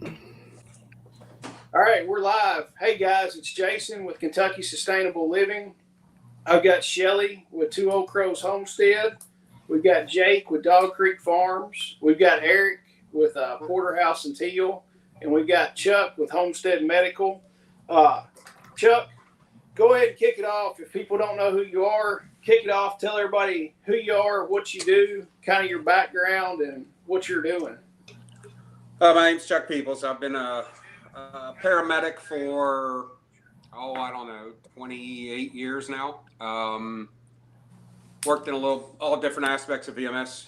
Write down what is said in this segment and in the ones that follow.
All right, we're live. Hey guys, it's Jason with Kentucky Sustainable Living. I've got Shelly with Two Old Crows Homestead. We've got Jake with Dog Creek Farms. We've got Eric with Porterhouse and Teal. And we've got Chuck with Homestead Medical. Chuck, go ahead and kick it off. If people don't know who you are, kick it off. Tell everybody who you are, what you do, kind of your background, and what you're doing. My name's Chuck Peoples. I've been a paramedic for, I don't know, 28 years now. Worked in all different aspects of EMS,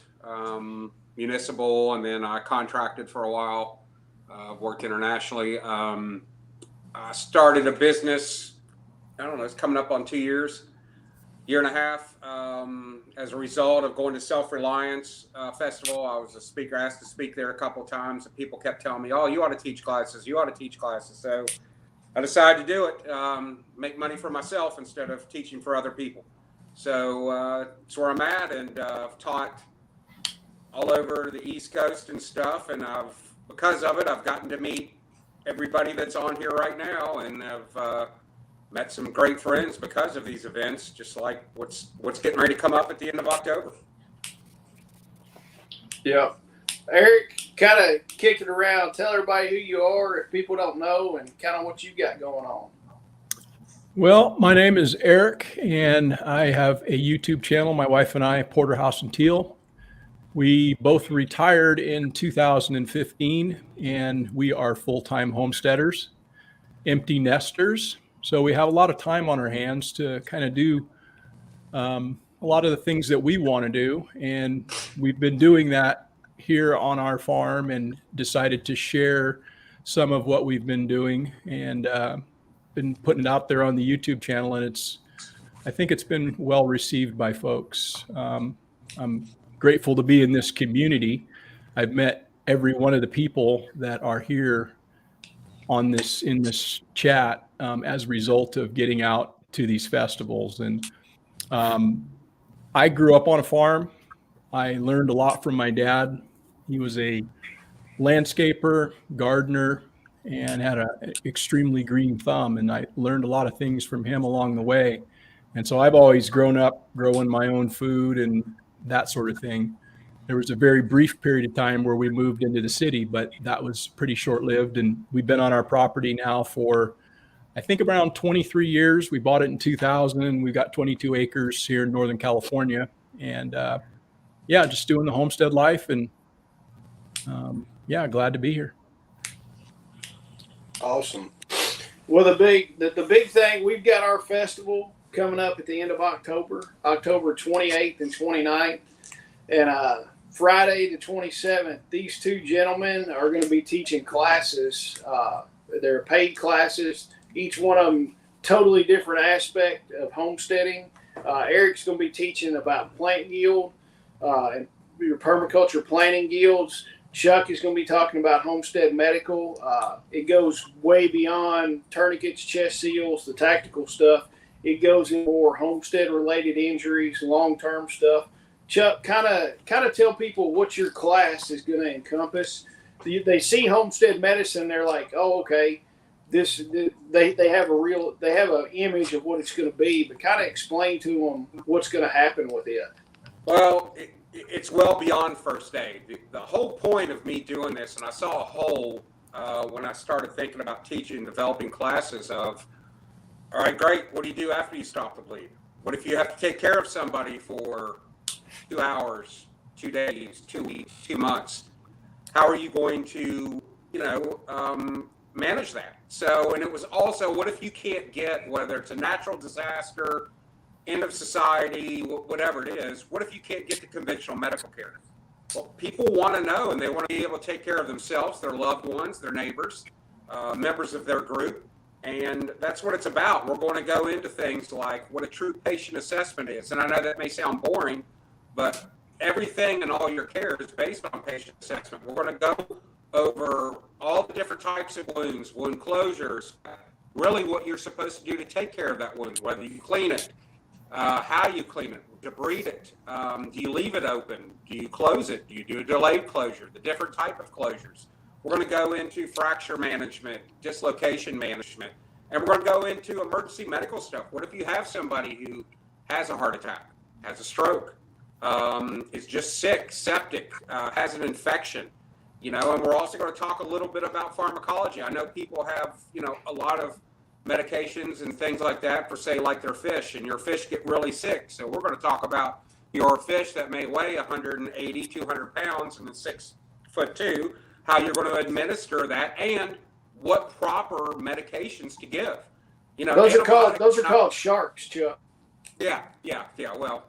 municipal, and then I contracted for a while. Worked internationally. I started a business, I don't know, it's coming up on 2 years, year and a half, as a result of going to Self-Reliance Festival. I was a speaker, asked to speak there a couple of times, and people kept telling me, oh, you ought to teach classes, you ought to teach classes. So I decided to do it, make money for myself instead of teaching for other people. So that's where I'm at, and I've taught all over the East Coast and stuff, and because of it, I've gotten to meet everybody that's on here right now, and I've met some great friends because of these events, just like what's getting ready to come up at the end of October. Yeah. Eric, kind of kick it around. Tell everybody who you are if people don't know, and kind of what you got going on. Well, my name is Eric, and I have a YouTube channel, my wife and I, Porterhouse and Teal. We both retired in 2015, and we are full-time homesteaders, empty nesters. So we have a lot of time on our hands to kind of do a lot of the things that we want to do. And we've been doing that here on our farm and decided to share some of what we've been doing, and been putting it out there on the YouTube channel. And I think it's been well received by folks. I'm grateful to be in this community. I've met every one of the people that are here in this chat as a result of getting out to these festivals. And I grew up on a farm. I learned a lot from my dad. He was a landscaper, gardener, and had an extremely green thumb. And I learned a lot of things from him along the way. And so I've always grown up growing my own food and that sort of thing. There was a very brief period of time where we moved into the city, but that was pretty short-lived. And we've been on our property now for, I think, around 23 years. We bought it in 2000, and we've got 22 acres here in Northern California. And just doing the homestead life, and glad to be here. Awesome. Well, the big thing, we've got our festival coming up at the end of October 28th and 29th. And Friday the 27th, these two gentlemen are going to be teaching classes. They're paid classes, each one of them totally different aspect of homesteading. Eric's going to be teaching about plant yield and your permaculture planting yields. Chuck is going to be talking about Homestead Medical. It goes way beyond tourniquets, chest seals, the tactical stuff. It goes in more homestead-related injuries, long-term stuff. Chuck, kind of tell people what your class is going to encompass. They see homestead medicine, they're like, oh, okay, they have an image of what it's going to be, but kind of explain to them what's going to happen with it. Well, it's well beyond first aid. The whole point of me doing this, and I saw a hole when I started thinking about teaching, developing classes of, all right, great, what do you do after you stop the bleed? What if you have to take care of somebody for 2 hours, 2 days, 2 weeks, 2 months? How are you going to, manage that? So, and it was also, what if you can't get, whether it's a natural disaster, end of society, whatever it is, what if you can't get to conventional medical care? Well, people want to know, and they want to be able to take care of themselves, their loved ones, their neighbors, members of their group. And that's what it's about. We're going to go into things like what a true patient assessment is. And I know that may sound boring, but everything and all your care is based on patient assessment. We're going to go over all the different types of wounds, wound closures, really what you're supposed to do to take care of that wound, whether you clean it, how you clean it, debride it, do you leave it open, do you close it, do you do a delayed closure, the different type of closures, We're going to go into fracture management, dislocation management, and we're going to go into emergency medical stuff. What if you have somebody who has a heart attack, has a stroke, is just sick, septic, has an infection? And we're also going to talk a little bit about pharmacology. I know people have, a lot of medications and things like that for, say, like their fish, and your fish get really sick. So we're going to talk about your fish that may weigh 180, 200 pounds and is 6'2", how you're going to administer that, and what proper medications to give. Those are called sharks, Chuck. Yeah. Well,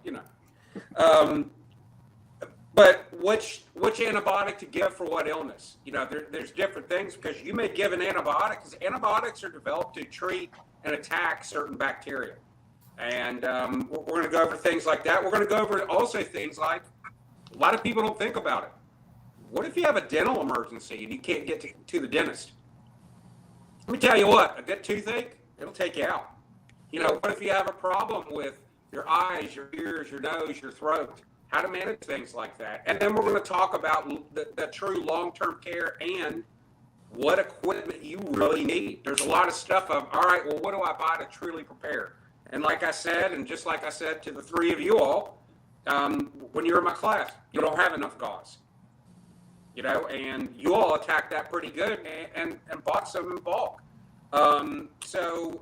but which antibiotic to give for what illness? There's different things, because you may give an antibiotic, because antibiotics are developed to treat and attack certain bacteria. And we're going to go over things like that. We're going to go over also things like, a lot of people don't think about it. What if you have a dental emergency and you can't get to the dentist? Let me tell you what, a good toothache, it'll take you out. What if you have a problem with your eyes, your ears, your nose, your throat? How to manage things like that. And then we're going to talk about the true long-term care and what equipment you really need. There's a lot of stuff of, all right, well, what do I buy to truly prepare? And like I said, and just like I said to the three of you all, when you're in my class, you don't have enough gauze. And you all attacked that pretty good and bought some in bulk. So,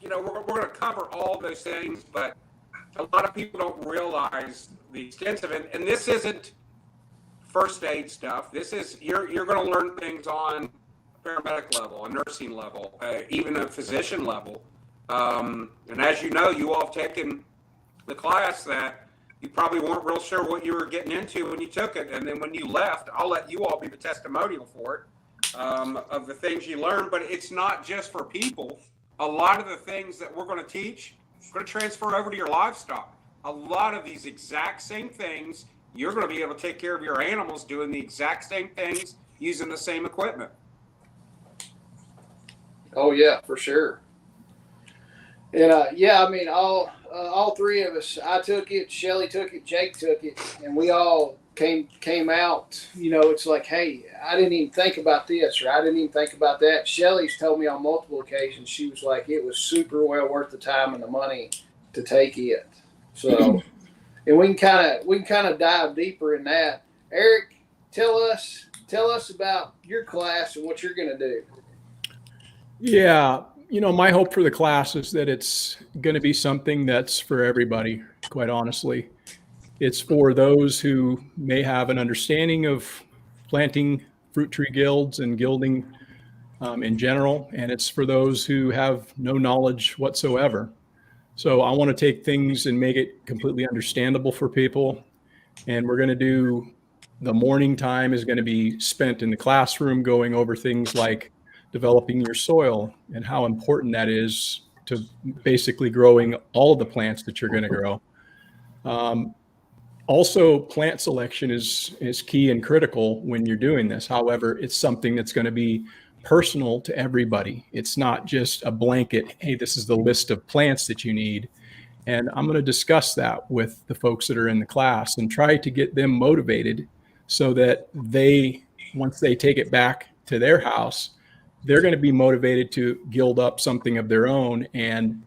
we're going to cover all those things, but a lot of people don't realize the extent of it. And this isn't first aid stuff. This is, you're going to learn things on a paramedic level, a nursing level, even a physician level. And as you know, you all have taken the class that you probably weren't real sure what you were getting into when you took it. And then when you left, I'll let you all be the testimonial for it, of the things you learned. But it's not just for people. A lot of the things that we're going to teach, we're going to transfer over to your livestock. A lot of these exact same things, you're going to be able to take care of your animals doing the exact same things, using the same equipment. Oh yeah, for sure. And all three of us, I took it, Shelly took it, Jake took it, and we all came out, it's like, hey, I didn't even think about this, or I didn't even think about that. Shelly's told me on multiple occasions, she was like, it was super well worth the time and the money to take it. So, and we can kind of dive deeper in that. Eric, tell us about your class and what you're going to do. Yeah. My hope for the class is that it's going to be something that's for everybody, quite honestly. It's for those who may have an understanding of planting fruit tree gilds and gilding in general, and it's for those who have no knowledge whatsoever. So I want to take things and make it completely understandable for people. And we're going to do, the morning time is going to be spent in the classroom going over things like developing your soil and how important that is to basically growing all of the plants that you're going to grow. Also, plant selection is key and critical when you're doing this. However, it's something that's going to be personal to everybody. It's not just a blanket, hey, this is the list of plants that you need. And I'm going to discuss that with the folks that are in the class and try to get them motivated so that once they take it back to their house, they're going to be motivated to gild up something of their own. And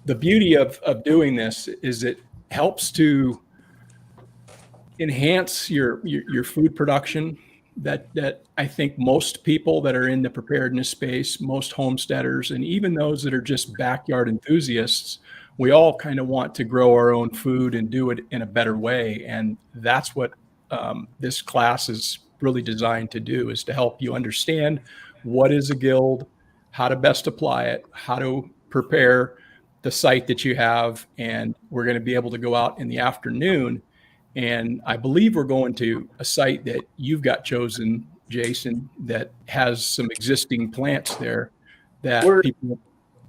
the beauty of doing this is it helps to enhance your food production. That I think most people that are in the preparedness space, most homesteaders, and even those that are just backyard enthusiasts, we all kind of want to grow our own food and do it in a better way. And that's what this class is really designed to do, is to help you understand what is a gild, how to best apply it, how to prepare the site that you have. And we're going to be able to go out in the afternoon. And I believe we're going to a site that you've got chosen, Jason, that has some existing plants there that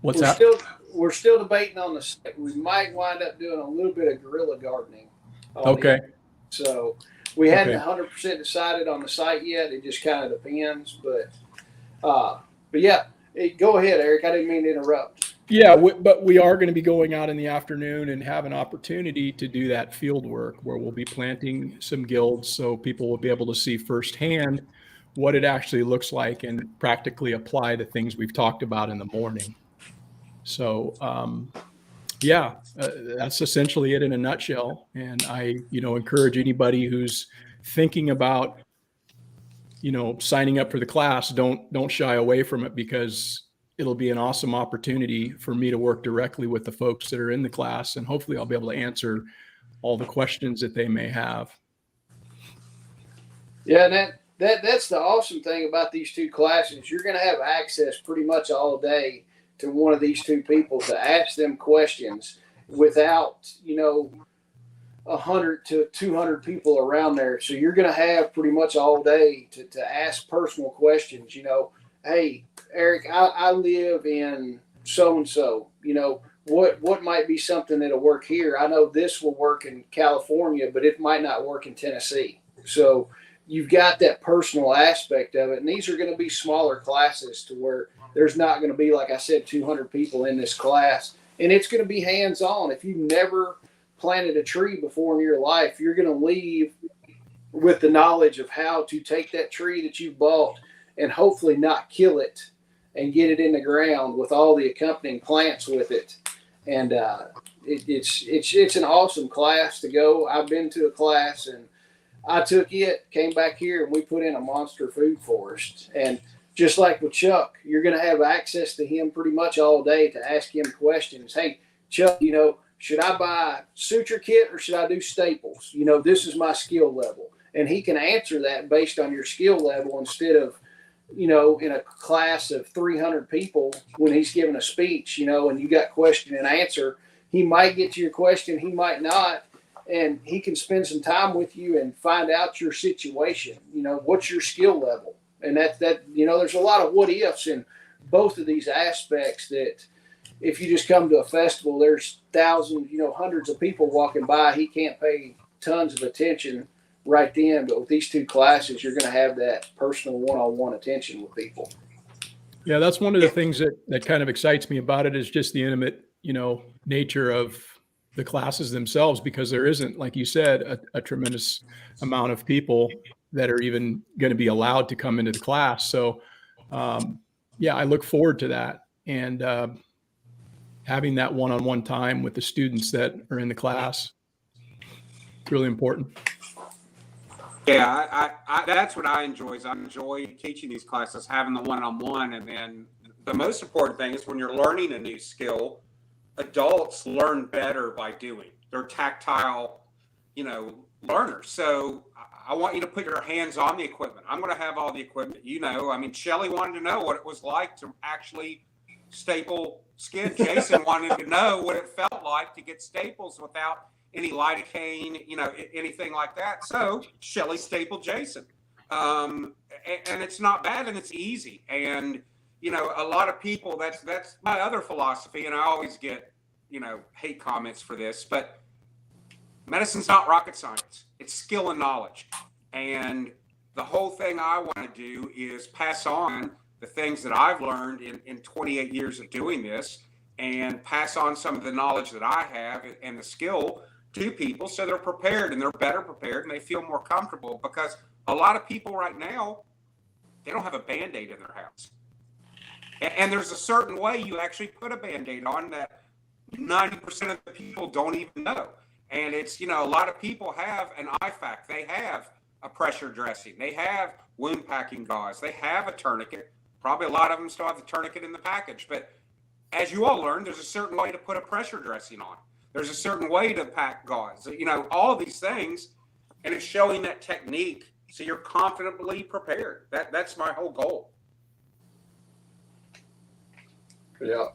we're still debating on the site. We might wind up doing a little bit of guerrilla gardening. Okay. So we hadn't 100% decided on the site yet. It just kind of depends. But yeah, go ahead, Eric. I didn't mean to interrupt. Yeah, but we are going to be going out in the afternoon and have an opportunity to do that field work where we'll be planting some gilds so people will be able to see firsthand what it actually looks like and practically apply the things we've talked about in the morning. So, that's essentially it in a nutshell. And I, encourage anybody who's thinking about, signing up for the class, don't shy away from it, because it'll be an awesome opportunity for me to work directly with the folks that are in the class. And hopefully I'll be able to answer all the questions that they may have. Yeah, and that's the awesome thing about these two classes. You're going to have access pretty much all day to one of these two people to ask them questions without 100 to 200 people around there. So you're going to have pretty much all day to ask personal questions. Hey, Eric, I live in so and so. What might be something that'll work here? I know this will work in California, but it might not work in Tennessee. So you've got that personal aspect of it. And these are going to be smaller classes to where there's not going to be, like I said, 200 people in this class. And it's going to be hands-on. If you've never planted a tree before in your life, you're going to leave with the knowledge of how to take that tree that you've bought and hopefully not kill it and get it in the ground with all the accompanying plants with it. And it's an awesome class to go. I've been to a class and I took it, came back here, and we put in a monster food forest. And just like with Chuck, you're going to have access to him pretty much all day to ask him questions. Hey, Chuck, should I buy suture kit or should I do staples? This is my skill level. And he can answer that based on your skill level instead of, in a class of 300 people when he's giving a speech, and you got question and answer. He might get to your question, he might not. And he can spend some time with you and find out your situation. What's your skill level? And there's a lot of what ifs in both of these aspects that if you just come to a festival, there's thousands, hundreds of people walking by. He can't pay tons of attention right then. But with these two classes, you're going to have that personal one-on-one attention with people. Yeah, that's one of the things that kind of excites me about it, is just the intimate, nature of the classes themselves, because there isn't, like you said, a tremendous amount of people that are even going to be allowed to come into the class. So, I look forward to that. And having that one-on-one time with the students that are in the class, it's really important. Yeah, I that's what I enjoy. I enjoy teaching these classes, having the one-on-one. And then the most important thing is when you're learning a new skill, adults learn better by doing. They're tactile, learners. So I want you to put your hands on the equipment. I'm going to have all the equipment. Shelley wanted to know what it was like to actually staple skin. Jason wanted to know what it felt like to get staples without any lidocaine, anything like that. So Shelley stapled Jason. And it's not bad and it's easy. And, a lot of people, that's my other philosophy. And I always get, hate comments for this, but medicine's not rocket science. It's skill and knowledge. And the whole thing I want to do is pass on the things that I've learned in 28 years of doing this, and pass on some of the knowledge that I have and the skill to people so they're prepared and they're better prepared and they feel more comfortable. Because a lot of people right now, they don't have a Band-Aid in their house. And there's a certain way you actually put a Band-Aid on that 90% of the people don't even know. And it's, a lot of people have an IFAC. They have a pressure dressing. They have wound packing gauze. They have a tourniquet. Probably a lot of them still have the tourniquet in the package. But as you all learned, there's a certain way to put a pressure dressing on. There's a certain way to pack gauze. All of these things. And it's showing that technique so you're confidently prepared. That's my whole goal. Yeah.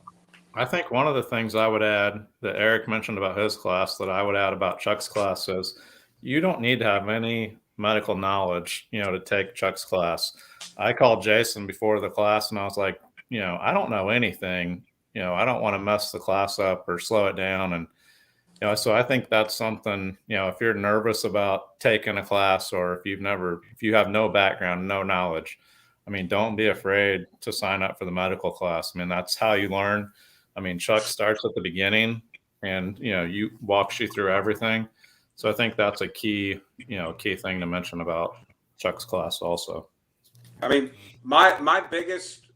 I think one of the things I would add that Eric mentioned about his class that I would add about Chuck's class is you don't need to have any medical knowledge, to take Chuck's class. I called Jason before the class and I was like, I don't know anything, I don't want to mess the class up or slow it down. And, so I think that's something, if you're nervous about taking a class, or if you have no background, no knowledge, don't be afraid to sign up for the medical class. That's how you learn. Chuck starts at the beginning and, you walks you through everything. So I think that's a key thing to mention about Chuck's class also. I mean, my biggest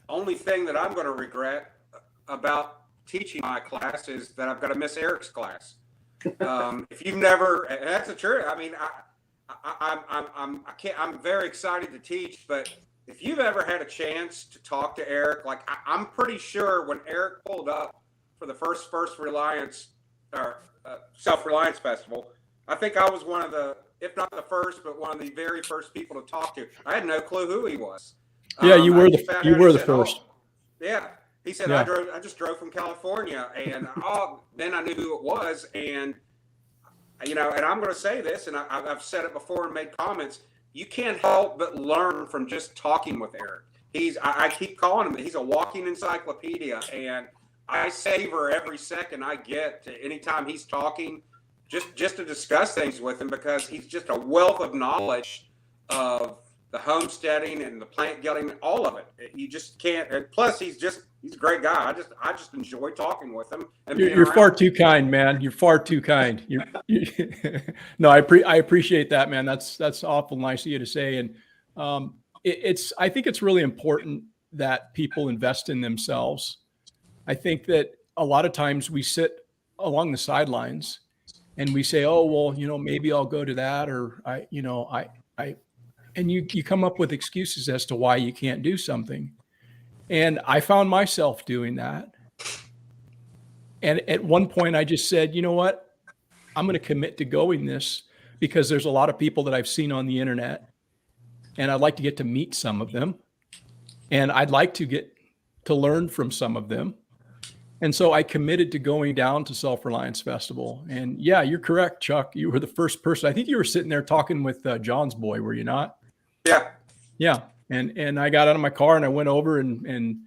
only thing that I'm going to regret about teaching my class is that I've got to miss Eric's class. If you've never, and that's the truth. I mean, I'm very excited to teach, but if you've ever had a chance to talk to Eric, like I'm pretty sure when Eric pulled up for the first Reliance or Self-Reliance Festival, I think I was one of the, if not the first, but one of the very first people to talk to. I had no clue who he was. Yeah, you were the first. Oh, yeah. He said, Yeah. I just drove from California, and then I knew who it was. And, and I'm going to say this, and I've said it before and made comments. You can't help but learn from just talking with Eric. I keep calling him, he's a walking encyclopedia, and I savor every second I get anytime he's talking, just to discuss things with him, because he's just a wealth of knowledge of the homesteading and the plant getting, all of it. You just can't. And plus, he's a great guy. I just enjoy talking with him. And you're far too kind, man. You're far too kind. No, I appreciate that, man. That's awful nice of you to say. And I think it's really important that people invest in themselves. I think that a lot of times we sit along the sidelines and we say, oh, well, maybe I'll go to that, or and you come up with excuses as to why you can't do something. And I found myself doing that. And at one point I just said, you know what? I'm going to commit to going this, because there's a lot of people that I've seen on the internet, and I'd like to get to meet some of them, and I'd like to get to learn from some of them. And so I committed to going down to Self-Reliance Festival. And yeah, you're correct, Chuck. You were the first person. I think you were sitting there talking with John's boy, were you not? Yeah. Yeah. And I got out of my car and I went over and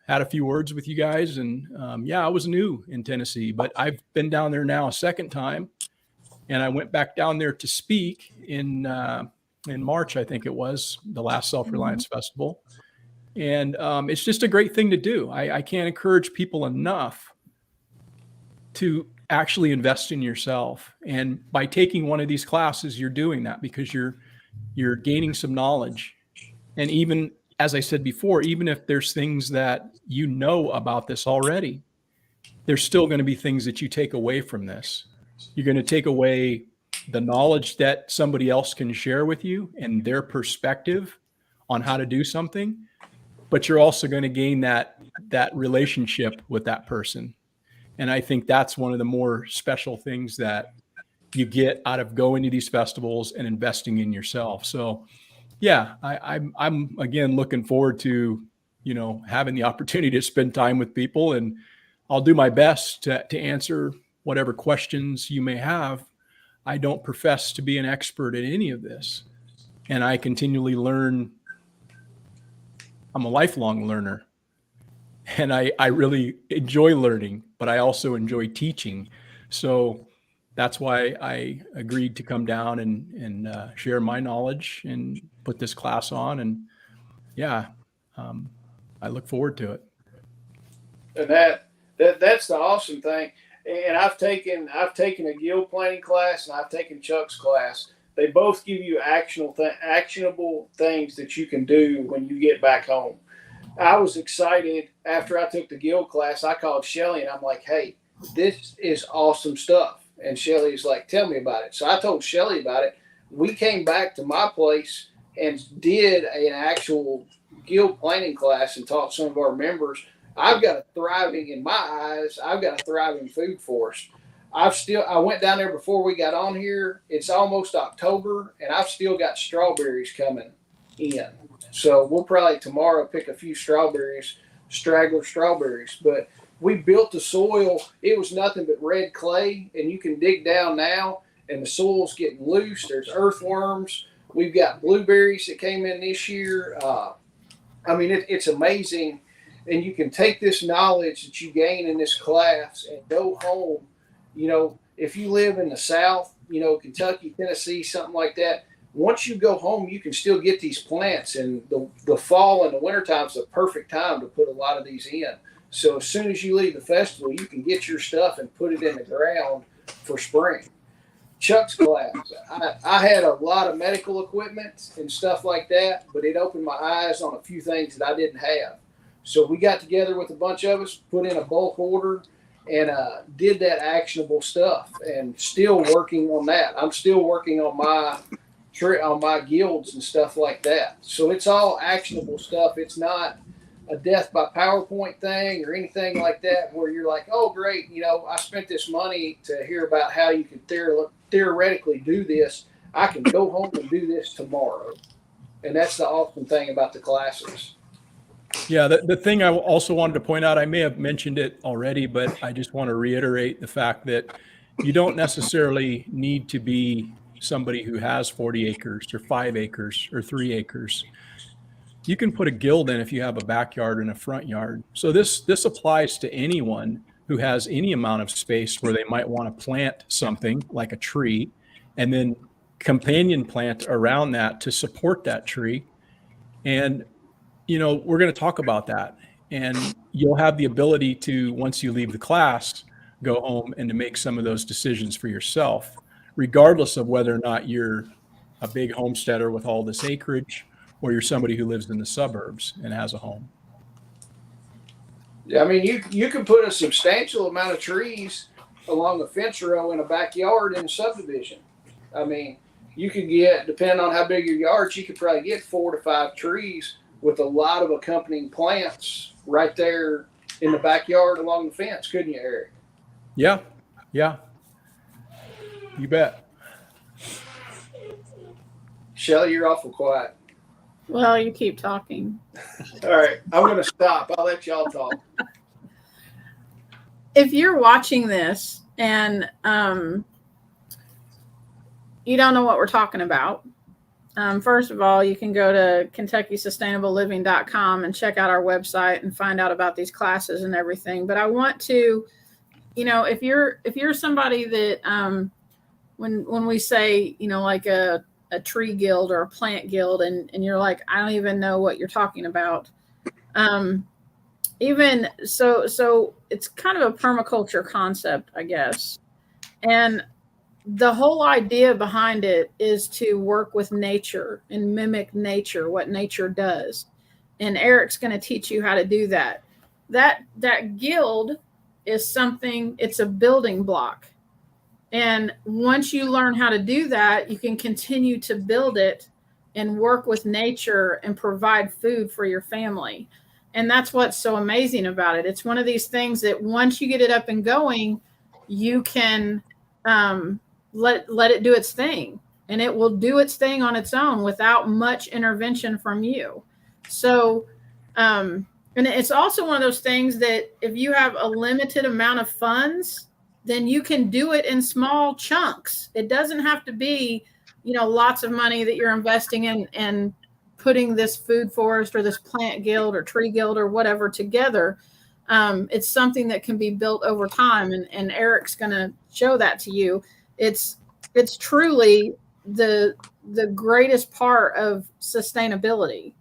had a few words with you guys. And I was new in Tennessee, but I've been down there now a second time. And I went back down there to speak in March, I think it was, the last Self-Reliance Festival. And it's just a great thing to do. I can't encourage people enough to actually invest in yourself. And by taking one of these classes, you're doing that, because you're gaining some knowledge. And even, as I said before, even if there's things that you know about this already, there's still going to be things that you take away from this. You're going to take away the knowledge that somebody else can share with you and their perspective on how to do something. But you're also going to gain that relationship with that person. And I think that's one of the more special things that you get out of going to these festivals and investing in yourself. So yeah, I'm again looking forward to, having the opportunity to spend time with people, and I'll do my best to answer whatever questions you may have. I don't profess to be an expert in any of this, and I continually learn. I'm a lifelong learner, and I really enjoy learning, but I also enjoy teaching. So that's why I agreed to come down and share my knowledge and put this class on. And I look forward to it. And that's the awesome thing. And I've taken a gill planting class, and I've taken Chuck's class. They both give you actionable things that you can do when you get back home. I was excited after I took the gill class. I called Shelly and I'm like, hey, this is awesome stuff. And Shelly's like, tell me about it. So I told Shelly about it. We came back to my place and did an actual gill planting class and taught some of our members. I've got a thriving food forest. I went down there before we got on here. It's almost October, and I've still got strawberries coming in. So we'll probably tomorrow pick a few straggler strawberries. But we built the soil. It was nothing but red clay, and you can dig down now, and the soil's getting loose. There's earthworms. We've got blueberries that came in this year. It's amazing. And you can take this knowledge that you gain in this class and go home. If you live in the South, Kentucky, Tennessee, something like that, once you go home, you can still get these plants. And the fall and the wintertime is the perfect time to put a lot of these in. So as soon as you leave the festival, you can get your stuff and put it in the ground for spring. Chuck's class. I had a lot of medical equipment and stuff like that, but it opened my eyes on a few things that I didn't have. So we got together with a bunch of us, put in a bulk order, and did that actionable stuff. And still working on that. I'm still working on my guilds and stuff like that. So it's all actionable stuff. It's not a death by PowerPoint thing or anything like that where you're like, oh, great, I spent this money to hear about how you can theoretically do this. I can go home and do this tomorrow. And that's the awesome thing about the classes. Yeah, the thing I also wanted to point out, I may have mentioned it already, but I just want to reiterate the fact that you don't necessarily need to be somebody who has 40 acres or 5 acres or 3 acres. You can put a guild in if you have a backyard and a front yard. So this applies to anyone who has any amount of space where they might want to plant something like a tree and then companion plant around that to support that tree. And, we're going to talk about that. And you'll have the ability to, once you leave the class, go home and to make some of those decisions for yourself, regardless of whether or not you're a big homesteader with all this acreage or you're somebody who lives in the suburbs and has a home. I mean, you can put a substantial amount of trees along a fence row in a backyard in a subdivision. I mean, you could get, depending on how big your yard, you could probably get 4 to 5 trees with a lot of accompanying plants right there in the backyard along the fence, couldn't you, Eric? Yeah. You bet. Shelly, you're awful quiet. Well, you keep talking. All right, I'm going to stop. I'll let y'all talk. If you're watching this and you don't know what we're talking about, first of all, you can go to KentuckySustainableLiving.com and check out our website and find out about these classes and everything. But I want to, if you're somebody that when we say, like a tree guild or a plant guild, and you're like, I don't even know what you're talking about. Even so it's kind of a permaculture concept, I guess. And the whole idea behind it is to work with nature and mimic nature, what nature does. And Eric's going to teach you how to do that. That guild is something, it's a building block. And once you learn how to do that, you can continue to build it and work with nature and provide food for your family. And that's what's so amazing about it. It's one of these things that once you get it up and going, you can let it do its thing, and it will do its thing on its own without much intervention from you. So, and it's also one of those things that if you have a limited amount of funds, then you can do it in small chunks. It doesn't have to be, lots of money that you're investing in and putting this food forest or this plant guild or tree guild or whatever together. It's something that can be built over time. And Eric's going to show that to you. It's truly the greatest part of sustainability,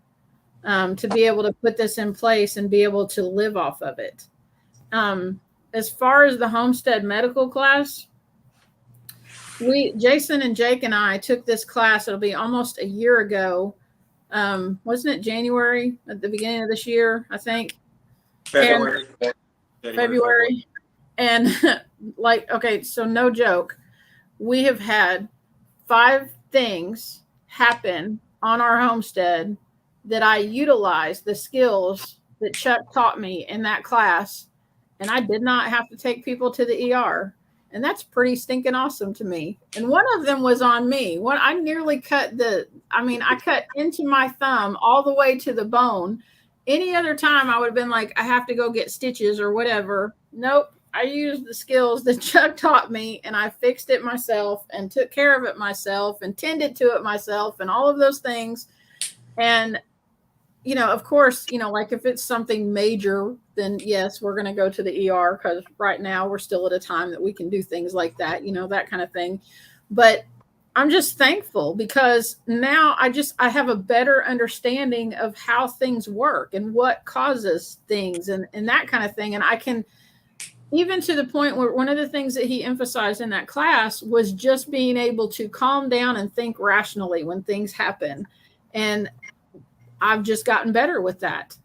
to be able to put this in place and be able to live off of it. As far as the Homestead Medical class, Jason and Jake and I took this class. It'll be almost a year ago. Wasn't it January at the beginning of this year, I think? February. And okay, so no joke. We have had 5 things happen on our homestead that I utilized the skills that Chuck taught me in that class. And I did not have to take people to the ER. And that's pretty stinking awesome to me. And one of them was on me. I nearly cut I cut into my thumb all the way to the bone. Any other time I would have been like, I have to go get stitches or whatever. Nope. I used the skills that Chuck taught me, and I fixed it myself and took care of it myself and tended to it myself and all of those things. And, of course, like if it's something major, then yes, we're going to go to the ER, because right now we're still at a time that we can do things like that, that kind of thing. But I'm just thankful because now I have a better understanding of how things work and what causes things and that kind of thing. And even to the point where one of the things that he emphasized in that class was just being able to calm down and think rationally when things happen. And I've just gotten better with that.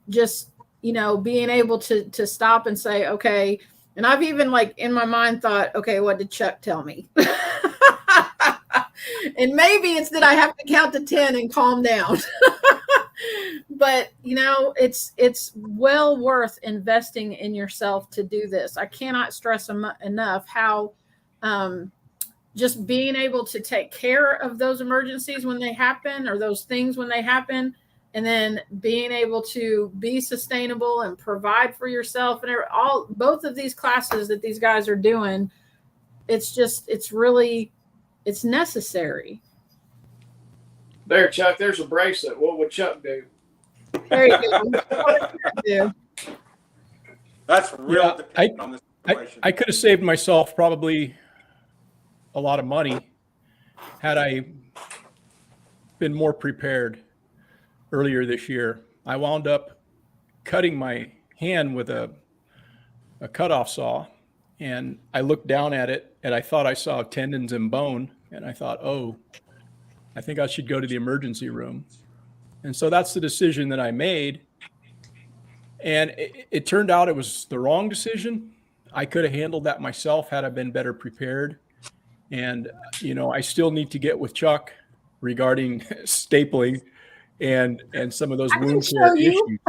Just, being able to stop and say, okay. And I've even like in my mind thought, okay, what did Chuck tell me? And maybe it's that I have to count to 10 and calm down. But it's well worth investing in yourself to do this. I cannot stress enough how just being able to take care of those emergencies when they happen, or those things when they happen, and then being able to be sustainable and provide for yourself, and both of these classes that these guys are doing, it's necessary. There, Chuck, there's a bracelet. What would Chuck do? There you go. What does that do? That's real Yeah, dependent on the situation. I could have saved myself probably a lot of money had I been more prepared earlier this year. I wound up cutting my hand with a cutoff saw, and I looked down at it and I thought I saw tendons and bone, and I thought, oh, I think I should go to the emergency room. And so that's the decision that I made. And it turned out it was the wrong decision. I could have handled that myself had I been better prepared. And, I still need to get with Chuck regarding stapling and some of those wound care issues.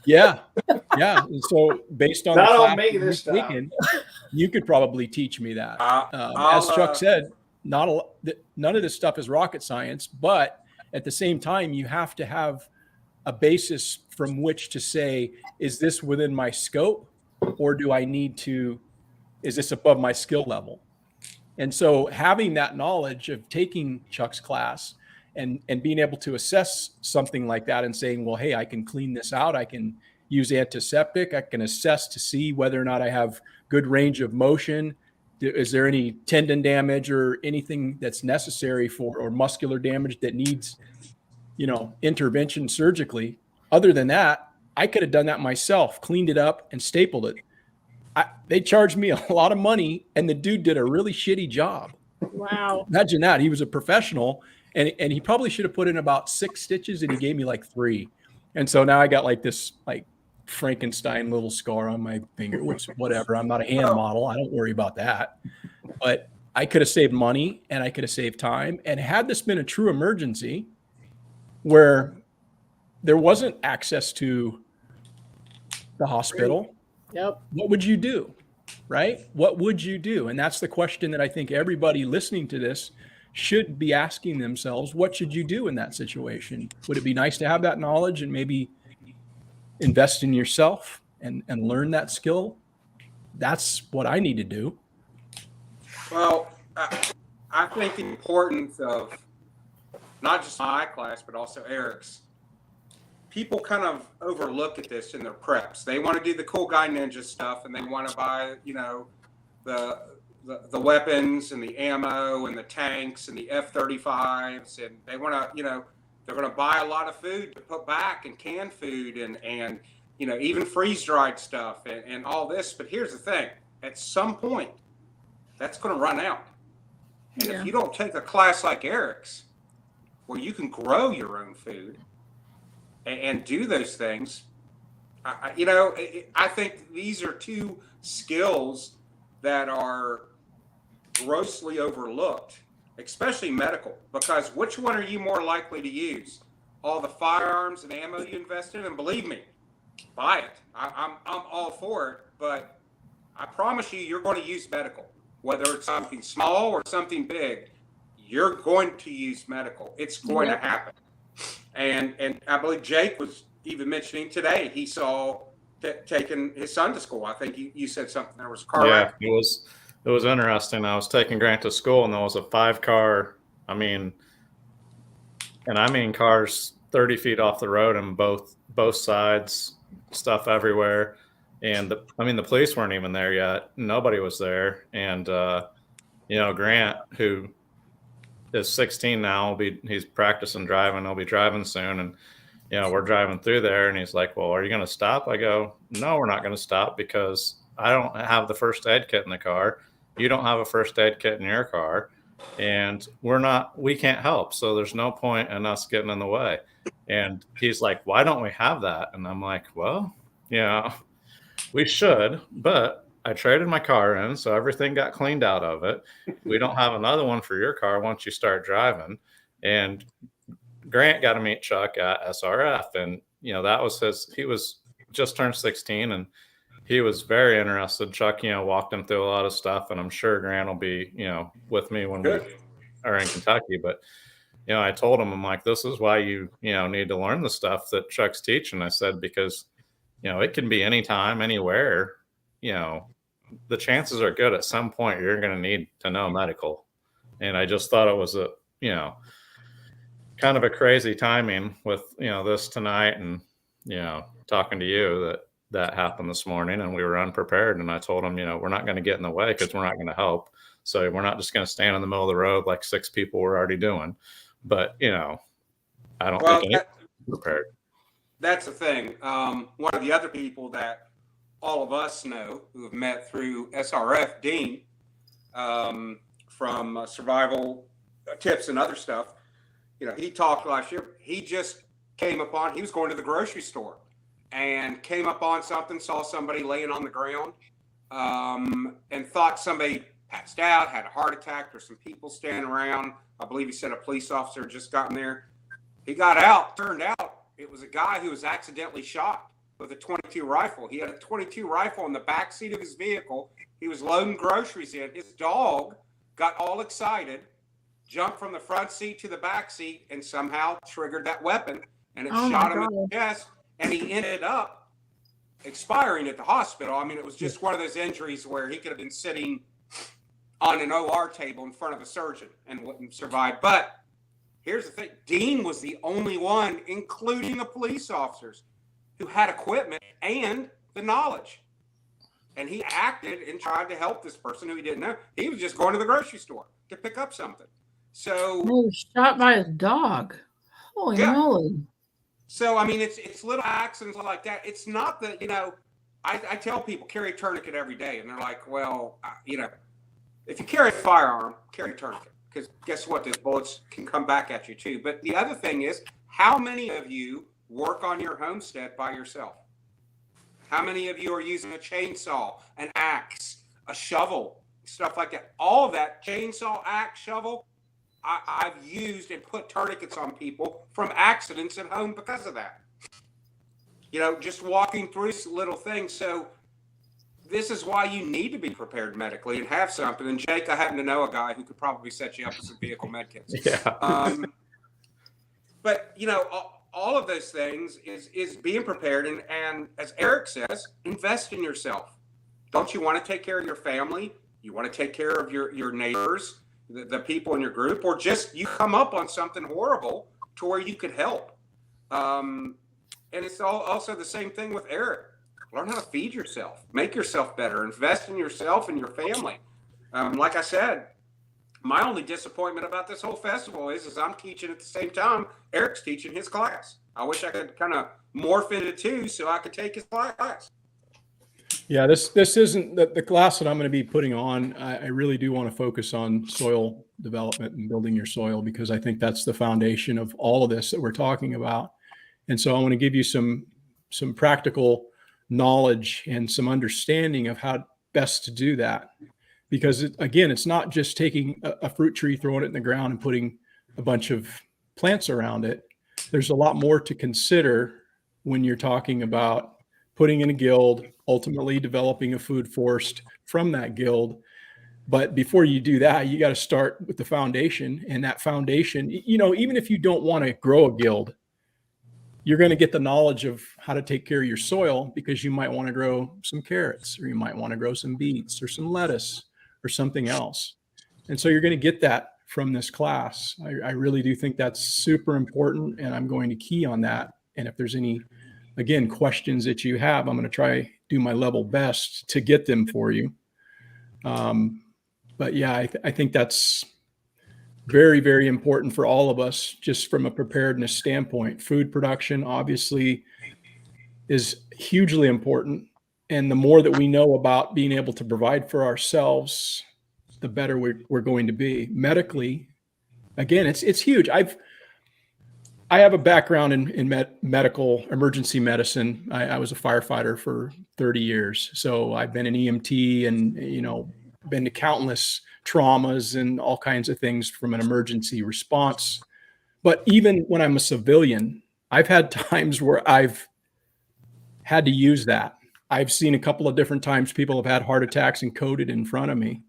Yeah. And so based on Not the on me this time. weekend, you could probably teach me that. I'll, As Chuck said, none of this stuff is rocket science, but at the same time, you have to have a basis from which to say, is this within my scope, or is this above my skill level? And so having that knowledge of taking Chuck's class and being able to assess something like that and saying, well, hey, I can clean this out. I can use antiseptic. I can assess to see whether or not I have good range of motion. Is there any tendon damage or anything that's necessary or muscular damage that needs, intervention surgically? Other than that, I could have done that myself, cleaned it up and stapled it. They charged me a lot of money, and the dude did a really shitty job. Wow. Imagine that. He was a professional, and he probably should have put in about 6 stitches, and he gave me like 3. And so now I got like this like Frankenstein little scar on my finger, which whatever. I'm not a hand model. I don't worry about that. But I could have saved money and I could have saved time. And had this been a true emergency where there wasn't access to the hospital, Yep. what would you do? Right? What would you do? And that's the question that I think everybody listening to this should be asking themselves. What should you do in that situation? Would it be nice to have that knowledge and maybe invest in yourself and learn that skill? That's what I need to do. Well, I think the importance of not just my class, but also Eric's, people kind of overlook at this in their preps. They want to do the cool guy ninja stuff, and they want to buy, the weapons and the ammo and the tanks and the F-35s, and they want to, they're going to buy a lot of food to put back, and canned food and even freeze-dried stuff and all this. But here's the thing. At some point, that's going to run out. And if you don't take a class like Eric's, where you can grow your own food and do those things, I think these are 2 skills that are grossly overlooked, especially medical, because which one are you more likely to use? All the firearms and ammo you invest in? And believe me, buy it. I'm all for it, but I promise you're going to use medical, whether it's something small or something big. You're going to use medical. It's going to happen. And I believe Jake was even mentioning today he saw taking his son to school. I think you said something. There was a car wreck. It was interesting. I was taking Grant to school, and there was a 5-car. Cars 30 feet off the road, and both sides, stuff everywhere. And the police weren't even there yet. Nobody was there. And Grant, who is 16 now, he's practicing driving. He'll be driving soon, and we're driving through there, and he's like, "Well, are you going to stop?" I go, "No, we're not going to stop, because I don't have the first aid kit in the car. You don't have a first aid kit in your car. And we can't help. So there's no point in us getting in the way. And he's like, why don't we have that? And I'm like, well, yeah, we should, but I traded my car in, so everything got cleaned out of it. We don't have another one for your car once you start driving. And Grant got to meet Chuck at SRF. And, that was he was just turned 16 and he was very interested. Chuck, walked him through a lot of stuff, and I'm sure Grant will be, with me when we are in Kentucky. But, I told him, I'm like, this is why you need to learn the stuff that Chuck's teaching. I said, because, it can be anytime, anywhere, the chances are good at some point you're going to need to know medical. And I just thought it was kind of a crazy timing with, this tonight and, talking to you that happened this morning, and we were unprepared. And I told him, we're not going to get in the way because we're not going to help. So we're not just going to stand in the middle of the road like 6 people were already doing. But, I don't think anyone's prepared. That's the thing. One of the other people that all of us know who have met through SRF, Dean, from survival tips and other stuff, he talked last year. He just he was going to the grocery store and came up on something, saw somebody laying on the ground, and thought somebody passed out, had a heart attack. There's some people standing around. I believe he said a police officer had just gotten there. He got out. Turned out it was a guy who was accidentally shot with a .22 rifle. He had a .22 rifle in the back seat of his vehicle. He was loading groceries in. His dog got all excited, jumped from the front seat to the back seat, and somehow triggered that weapon. And it shot him in the chest. And he ended up expiring at the hospital. I mean, it was just one of those injuries where he could have been sitting on an OR table in front of a surgeon and wouldn't survive. But here's the thing. Dean was the only one, including the police officers, who had equipment and the knowledge. And he acted and tried to help this person who he didn't know. He was just going to the grocery store to pick up something. So he was shot by his dog. Holy moly. So, I mean, it's little accidents like that. It's not that, I tell people carry a tourniquet every day. And they're like, well, if you carry a firearm, carry a tourniquet. Because guess what? Those bullets can come back at you too. But the other thing is, how many of you work on your homestead by yourself? How many of you are using a chainsaw, an axe, a shovel, stuff like that? All of that, chainsaw, axe, shovel, I've used and put tourniquets on people from accidents at home because of that. Just walking through little things. So this is why you need to be prepared medically and have something. And Jake, I happen to know a guy who could probably set you up with some vehicle med kits. Yeah. But all of those things is being prepared. And as Eric says, invest in yourself. Don't you want to take care of your family? You want to take care of your neighbors, the people in your group, or just you come up on something horrible to where you could help. And it's also the same thing with Eric. Learn how to feed yourself, make yourself better, invest in yourself and your family. Like I said, my only disappointment about this whole festival is I'm teaching at the same time Eric's teaching his class. I wish I could kind of morph into two so I could take his class. Yeah, this isn't the class that I'm going to be putting on. I really do want to focus on soil development and building your soil, because I think that's the foundation of all of this that we're talking about. And so I want to give you some practical knowledge and some understanding of how best to do that. Because again, it's not just taking a fruit tree, throwing it in the ground and putting a bunch of plants around it. There's a lot more to consider when you're talking about putting in a guild, ultimately developing a food forest from that guild. But before you do that, you got to start with the foundation. And that foundation, even if you don't want to grow a guild, you're going to get the knowledge of how to take care of your soil, because you might want to grow some carrots, or you might want to grow some beets or some lettuce or something else. And so you're going to get that from this class. I really do think that's super important, and I'm going to key on that. And if there's any, again, questions that you have, I'm going to try do my level best to get them for you. But yeah, I think that's very, very important for all of us, just from a preparedness standpoint. Food production obviously is hugely important. And the more that we know about being able to provide for ourselves, the better we're going to be. Medically, again, it's huge. I have a background in medical emergency medicine. I was a firefighter for 30 years. So I've been an EMT and, been to countless traumas and all kinds of things from an emergency response. But even when I'm a civilian, I've had times where I've had to use that. I've seen a couple of different times people have had heart attacks and coded in front of me.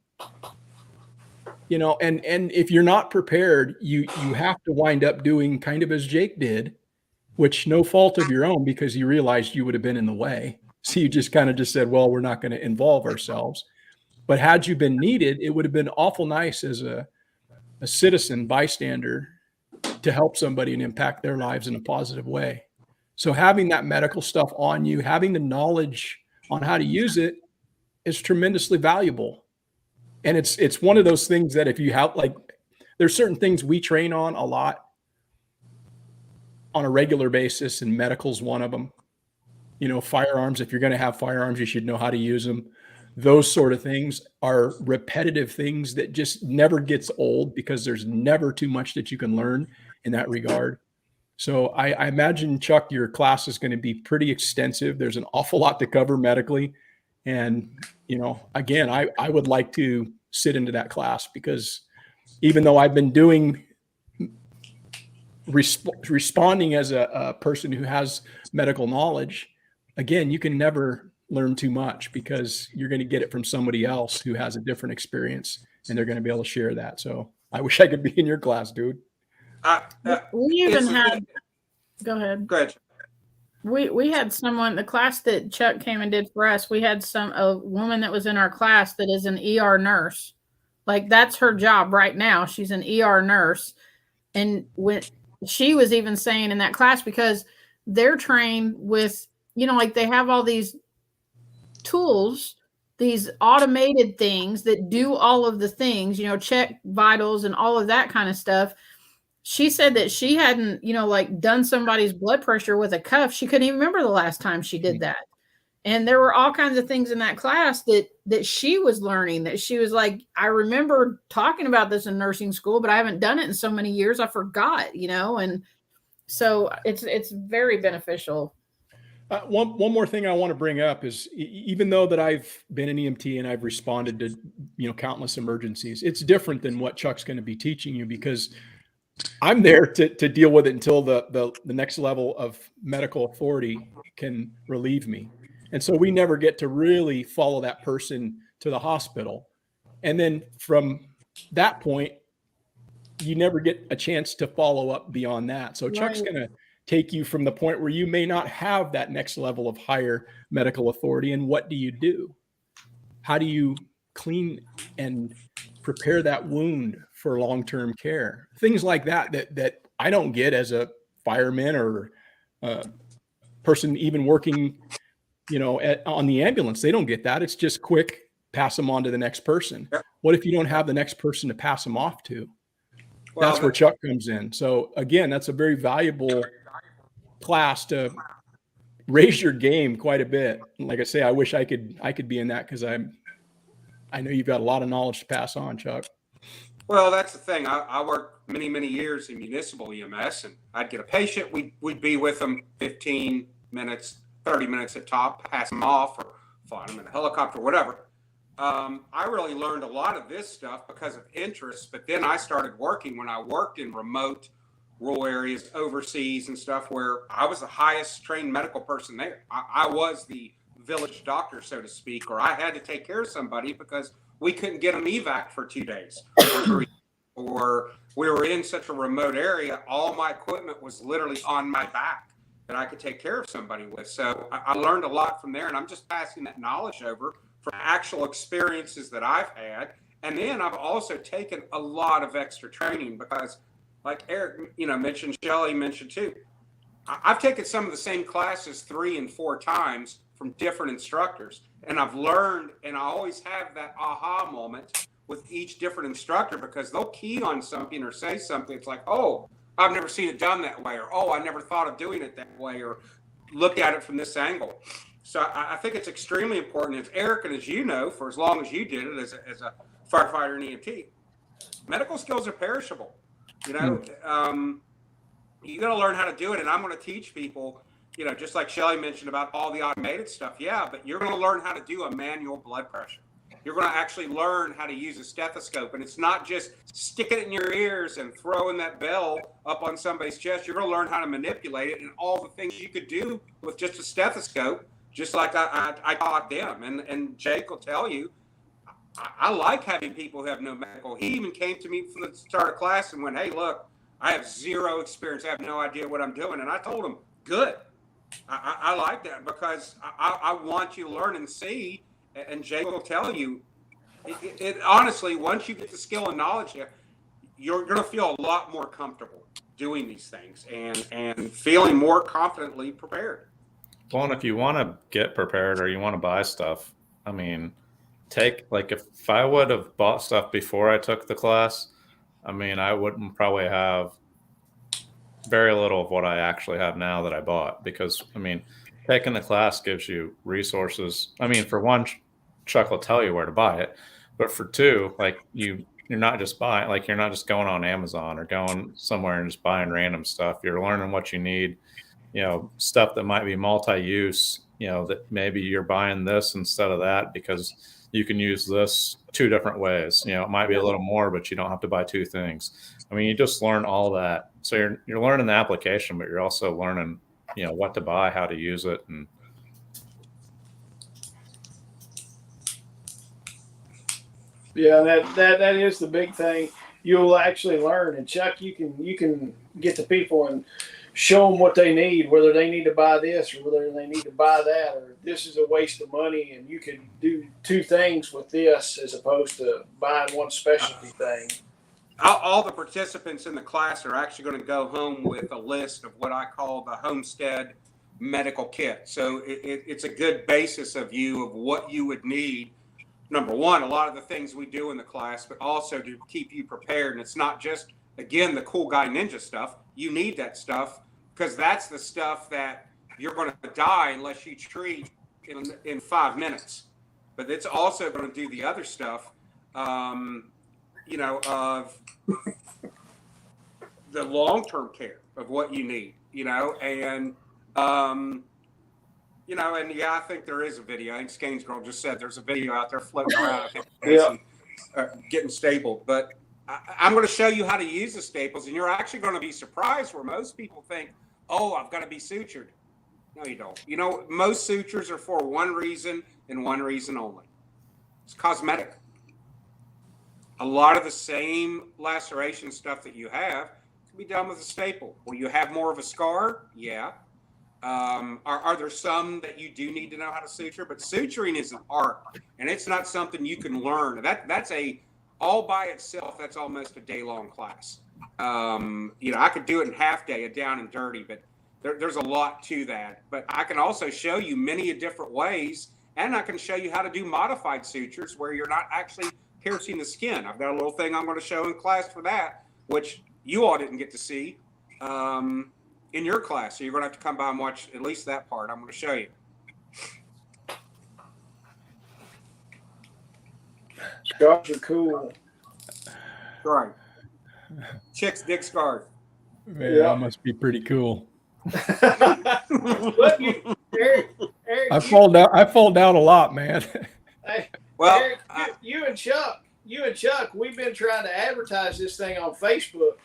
And if you're not prepared, you have to wind up doing kind of as Jake did, which no fault of your own, because you realized you would have been in the way. So you just kind of just said, well, we're not going to involve ourselves. But had you been needed, it would have been awful nice as a citizen bystander to help somebody and impact their lives in a positive way. So having that medical stuff on you, having the knowledge on how to use it is tremendously valuable. And it's one of those things that if you have, like, there's certain things we train on a lot on a regular basis, and medical's one of them. Firearms, if you're going to have firearms, you should know how to use them. Those sort of things are repetitive things that just never gets old, because there's never too much that you can learn in that regard. So I imagine, Chuck, your class is going to be pretty extensive. There's an awful lot to cover medically. And, again, I would like to sit into that class, because even though I've been doing responding as a person who has medical knowledge, again, you can never learn too much, because you're going to get it from somebody else who has a different experience, and they're going to be able to share that. So I wish I could be in your class, dude. We even had, go ahead. Go ahead. We had someone, the class that Chuck came and did for us, we had a woman that was in our class that is an ER nurse. Like, that's her job right now. She's an ER nurse. And when she was even saying in that class, because they're trained with, like, they have all these tools, these automated things that do all of the things, check vitals and all of that kind of stuff. She said that she hadn't, like, done somebody's blood pressure with a cuff. She couldn't even remember the last time she did that. And there were all kinds of things in that class that she was learning, that she was like, I remember talking about this in nursing school, but I haven't done it in so many years, I forgot, and so it's very beneficial. One more thing I want to bring up is, even though that I've been an EMT and I've responded to, countless emergencies, it's different than what Chuck's going to be teaching you, because I'm there to deal with it until the next level of medical authority can relieve me. And so we never get to really follow that person to the hospital. And then from that point, you never get a chance to follow up beyond that. So Chuck's going to take you from the point where you may not have that next level of higher medical authority. And what do you do? How do you clean and prepare that wound for long-term care? Things like that I don't get as a fireman or a person even working, on the ambulance. They don't get that. It's just quick, pass them on to the next person. Yep. What if you don't have the next person to pass them off to? Well, that's where Chuck comes in. So again, that's a very valuable class to raise your game quite a bit. Like I say, I wish I could be in that, because I know you've got a lot of knowledge to pass on, Chuck. Well, that's the thing. I worked many, many years in municipal EMS, and I'd get a patient. We'd be with them 15 minutes, 30 minutes at top, pass them off, or fly them in a helicopter, whatever. I really learned a lot of this stuff because of interest, but then I started working when I worked in remote rural areas overseas and stuff, where I was the highest trained medical person there. I was the village doctor, so to speak, or I had to take care of somebody because we couldn't get them evac for 2 days or 3, or we were in such a remote area. All my equipment was literally on my back that I could take care of somebody with. So I learned a lot from there, and I'm just passing that knowledge over from actual experiences that I've had. And then I've also taken a lot of extra training, because like Eric, mentioned, Shelley mentioned too, I've taken some of the same classes 3 and 4 times from different instructors, and I've learned, and I always have that aha moment with each different instructor, because they'll key on something or say something. It's like, oh, I've never seen it done that way, or oh, I never thought of doing it that way, or look at it from this angle. So I think it's extremely important. As Eric, and as you know, for as long as you did it as a firefighter and EMT, medical skills are perishable. You know, you got to learn how to do it. And I'm going to teach people, you know, just like Shelly mentioned about all the automated stuff. Yeah, but you're going to learn how to do a manual blood pressure. You're going to actually learn how to use a stethoscope. And it's not just sticking it in your ears and throwing that bell up on somebody's chest. You're going to learn how to manipulate it and all the things you could do with just a stethoscope, just like I taught them. And Jake will tell you, I like having people who have no medical. He even came to me for the start of class and went, hey, look, I have zero experience. I have no idea what I'm doing. And I told him, good. I like that because I want you to learn and see. And Jake will tell you, it honestly, once you get the skill and knowledge, you're going to feel a lot more comfortable doing these things and feeling more confidently prepared. Well, and if you want to get prepared or you want to buy stuff, I mean, if I would have bought stuff before I took the class, I mean, I wouldn't probably have very little of what I actually have now that I bought, because I mean, taking the class gives you resources. I mean, for one, Chuck will tell you where to buy it, but for two, like you're not just buying, like you're not just going on Amazon or going somewhere and just buying random stuff. You're learning what you need, you know, stuff that might be multi-use, you know, that maybe you're buying this instead of that because you can use this two different ways. You know, it might be a little more, but you don't have to buy two things. I mean, you just learn all that. So you're learning the application, but you're also learning, you know, what to buy, how to use it. And yeah, that is the big thing. You'll actually learn. And Chuck, you can get to people and show them what they need, whether they need to buy this or whether they need to buy that, or this is a waste of money and you can do two things with this as opposed to buying one specialty thing. All the participants in the class are actually going to go home with a list of what I call the Homestead Medical Kit. So it's a good basis of what you would need. Number one, a lot of the things we do in the class, but also to keep you prepared. And it's not just, again, the cool guy ninja stuff. You need that stuff because that's the stuff that you're going to die unless you treat in 5 minutes. But it's also going to do the other stuff, you know, of the long-term care of what you need, you know, and, you know, and yeah, I think there is a video. I think Skane's girl just said there's a video out there floating around. I think getting stapled, but I'm going to show you how to use the staples, and you're actually going to be surprised where most people think, oh, I've got to be sutured. No, you don't. You know, most sutures are for one reason and one reason only. It's cosmetic. A lot of the same laceration stuff that you have can be done with a staple. Will you have more of a scar? Yeah. Are there some that you do need to know how to suture? But suturing is an art, and it's not something you can learn. That's all by itself. That's almost a day-long class. You know, I could do it in half day, a down and dirty, but there's a lot to that. But I can also show you many different ways, and I can show you how to do modified sutures where you're not actually piercing the skin. I've got a little thing I'm going to show in class for that, which you all didn't get to see in your class. So you're going to have to come by and watch at least that part. I'm going to show you. Scars are cool. Right. Chicks dig scars. Man, that must be pretty cool. Look, Eric, I fall down a lot, man. Hey, well, Eric, you and Chuck, we've been trying to advertise this thing on Facebook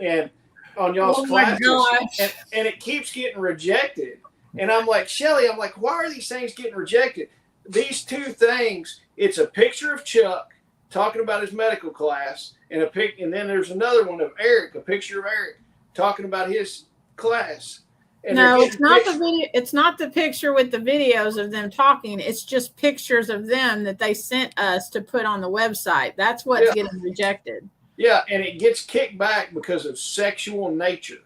and on y'all's classes, and it keeps getting rejected. And I'm like, Shelly, why are these things getting rejected? These two things, it's a picture of Chuck talking about his medical class, and then there's another one of Eric, a picture of Eric talking about his class. And no, it's not the video. It's not the picture with the videos of them talking. It's just pictures of them that they sent us to put on the website. That's what's getting rejected. Yeah, and it gets kicked back because of sexual nature.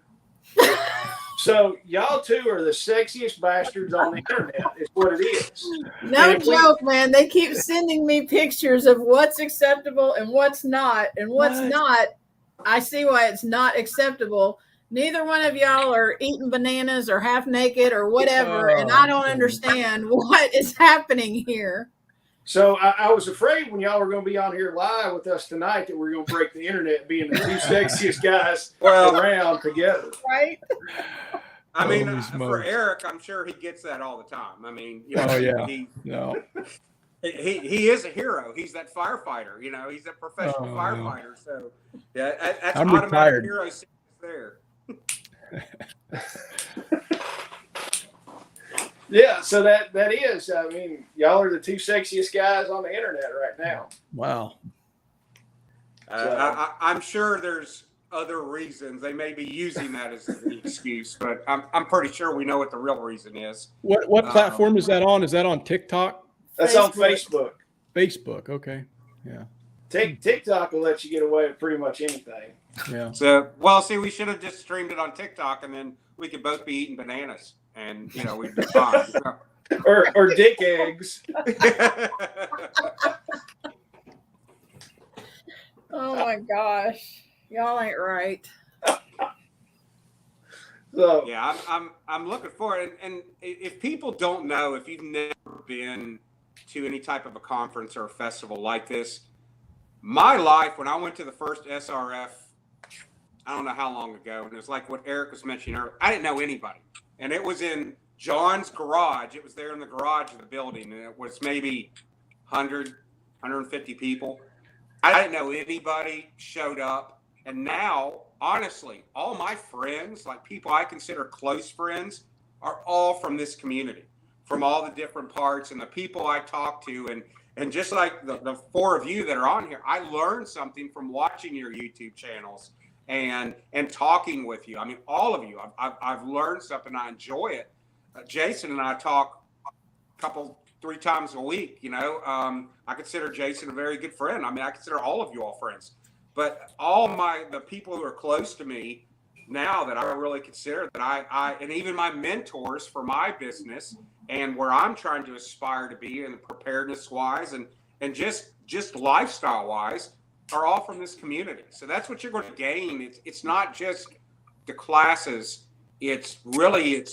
So y'all two are the sexiest bastards on the internet, is what it is. No joke, man. They keep sending me pictures of what's acceptable and what's not. And what's not, I see why it's not acceptable. Neither one of y'all are eating bananas or half naked or whatever, and I don't understand what is happening here. So I was afraid when y'all were going to be on here live with us tonight that we're going to break the internet, being the two sexiest guys around together. Right? I mean, for Eric, I'm sure he gets that all the time. I mean, you know, he is a hero. He's that firefighter. You know, he's a professional firefighter. So yeah, that's I'm automatic retired. hero there. Yeah, so that is. I mean, y'all are the two sexiest guys on the internet right now. Wow. I'm sure there's other reasons. They may be using that as an excuse, but I'm pretty sure we know what the real reason is. What platform is that on? Is that on TikTok? That's on Facebook. Facebook. Okay. Yeah. TikTok will let you get away with pretty much anything. Yeah. So, well, see, we should have just streamed it on TikTok, and then we could both be eating bananas, and you know we'd be fine. or dick eggs. Oh my gosh, y'all ain't right. So yeah, I'm looking for it, and if people don't know, if you've never been to any type of a conference or a festival like this, my life when I went to the first SRF, I don't know how long ago, and it was like what Eric was mentioning earlier. I didn't know anybody, and it was in John's garage. It was there in the garage of the building, and it was maybe 100, 150 people. I didn't know anybody showed up, and now, honestly, all my friends, like people I consider close friends, are all from this community, from all the different parts, and the people I talk to, and just like the four of you that are on here, I learned something from watching your YouTube channels and talking with you. I mean, all of you, I've learned something. I enjoy it. Jason and I talk a three times a week. You know, I consider Jason a very good friend. I mean, I consider all of you all friends. But all the people who are close to me now that I really consider that I and even my mentors for my business and where I'm trying to aspire to be in preparedness wise and just lifestyle wise are all from this community. So that's what you're going to gain. It's not just the classes. It's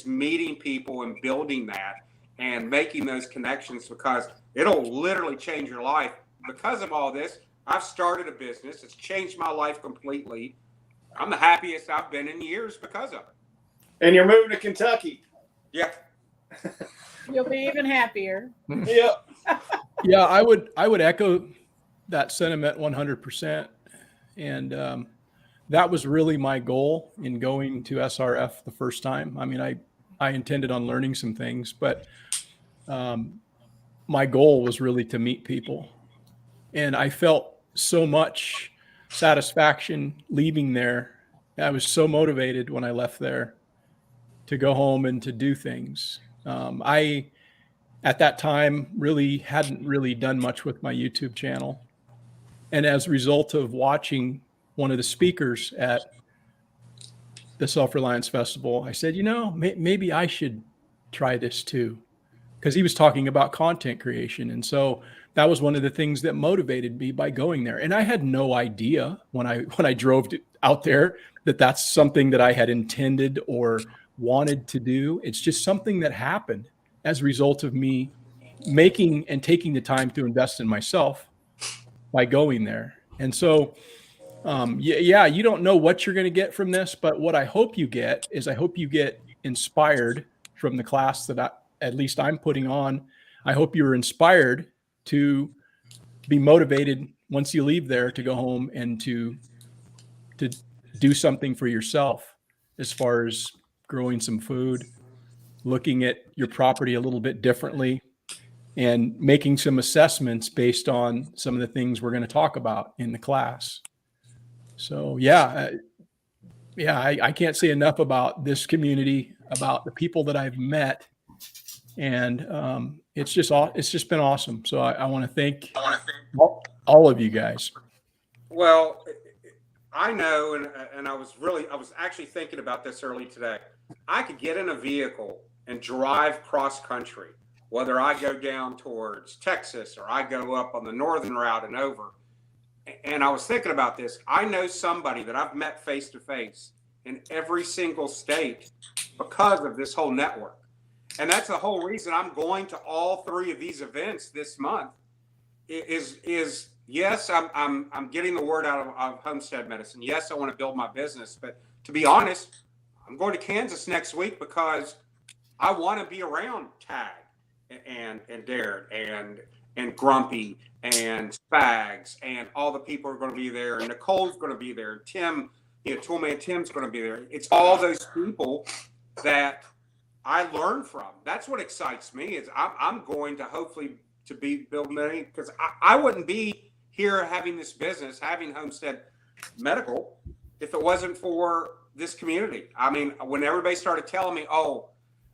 meeting people and building that and making those connections, because it'll literally change your life. Because of all this, I've started a business. It's changed my life completely. I'm the happiest I've been in years because of it. And you're moving to Kentucky. Yeah. You'll be even happier. Yeah. Yeah, I would echo that sentiment 100%. And that was really my goal in going to SRF the first time. I mean, I intended on learning some things, but my goal was really to meet people. And I felt so much satisfaction leaving there. I was so motivated when I left there to go home and to do things. I, at that time, really hadn't really done much with my YouTube channel. And as a result of watching one of the speakers at the Self-Reliance Festival, I said, you know, maybe I should try this too, because he was talking about content creation. And so that was one of the things that motivated me by going there. And I had no idea when I drove out there that that's something that I had intended or wanted to do. It's just something that happened as a result of me making and taking the time to invest in myself by going there. And so, yeah, you don't know what you're going to get from this, but what I hope you get is I hope you get inspired from the class that at least I'm putting on. I hope you're inspired to be motivated once you leave there to go home and to do something for yourself as far as growing some food, looking at your property a little bit differently, and making some assessments based on some of the things we're going to talk about in the class. So I can't say enough about this community, about the people that I've met, and it's just been awesome. So I want to thank all of you guys. Well, I know, and I was actually thinking about this early today. I could get in a vehicle and drive cross country, whether I go down towards Texas or I go up on the northern route and over. And I was thinking about this. I know somebody that I've met face to face in every single state because of this whole network. And that's the whole reason I'm going to all 3 of these events this month is yes, I'm getting the word out of homestead medicine. Yes, I want to build my business, but to be honest, I'm going to Kansas next week because I want to be around Tag and Darren and Grumpy and Spags and all the people are going to be there, and Nicole's going to be there, and Tim, Toolman Tim's going to be there. It's all those people that I learn from. That's what excites me. Is I'm going to hopefully to be building money, because I wouldn't be here having this business, having Homestead Medical, if it wasn't for this community. I mean, when everybody started telling me, oh,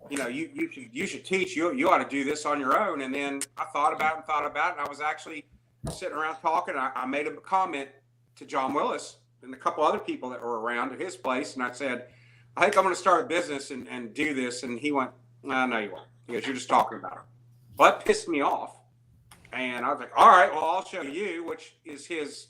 you should teach, you ought to do this on your own. And then I thought about it, and I was actually sitting around talking. I made a comment to John Willis and a couple other people that were around at his place. And I said, I think I'm going to start a business and do this. And he went, no, you won't. He goes, you're just talking about it. Well, that pissed me off. And I was like, all right, well, I'll show you, which is his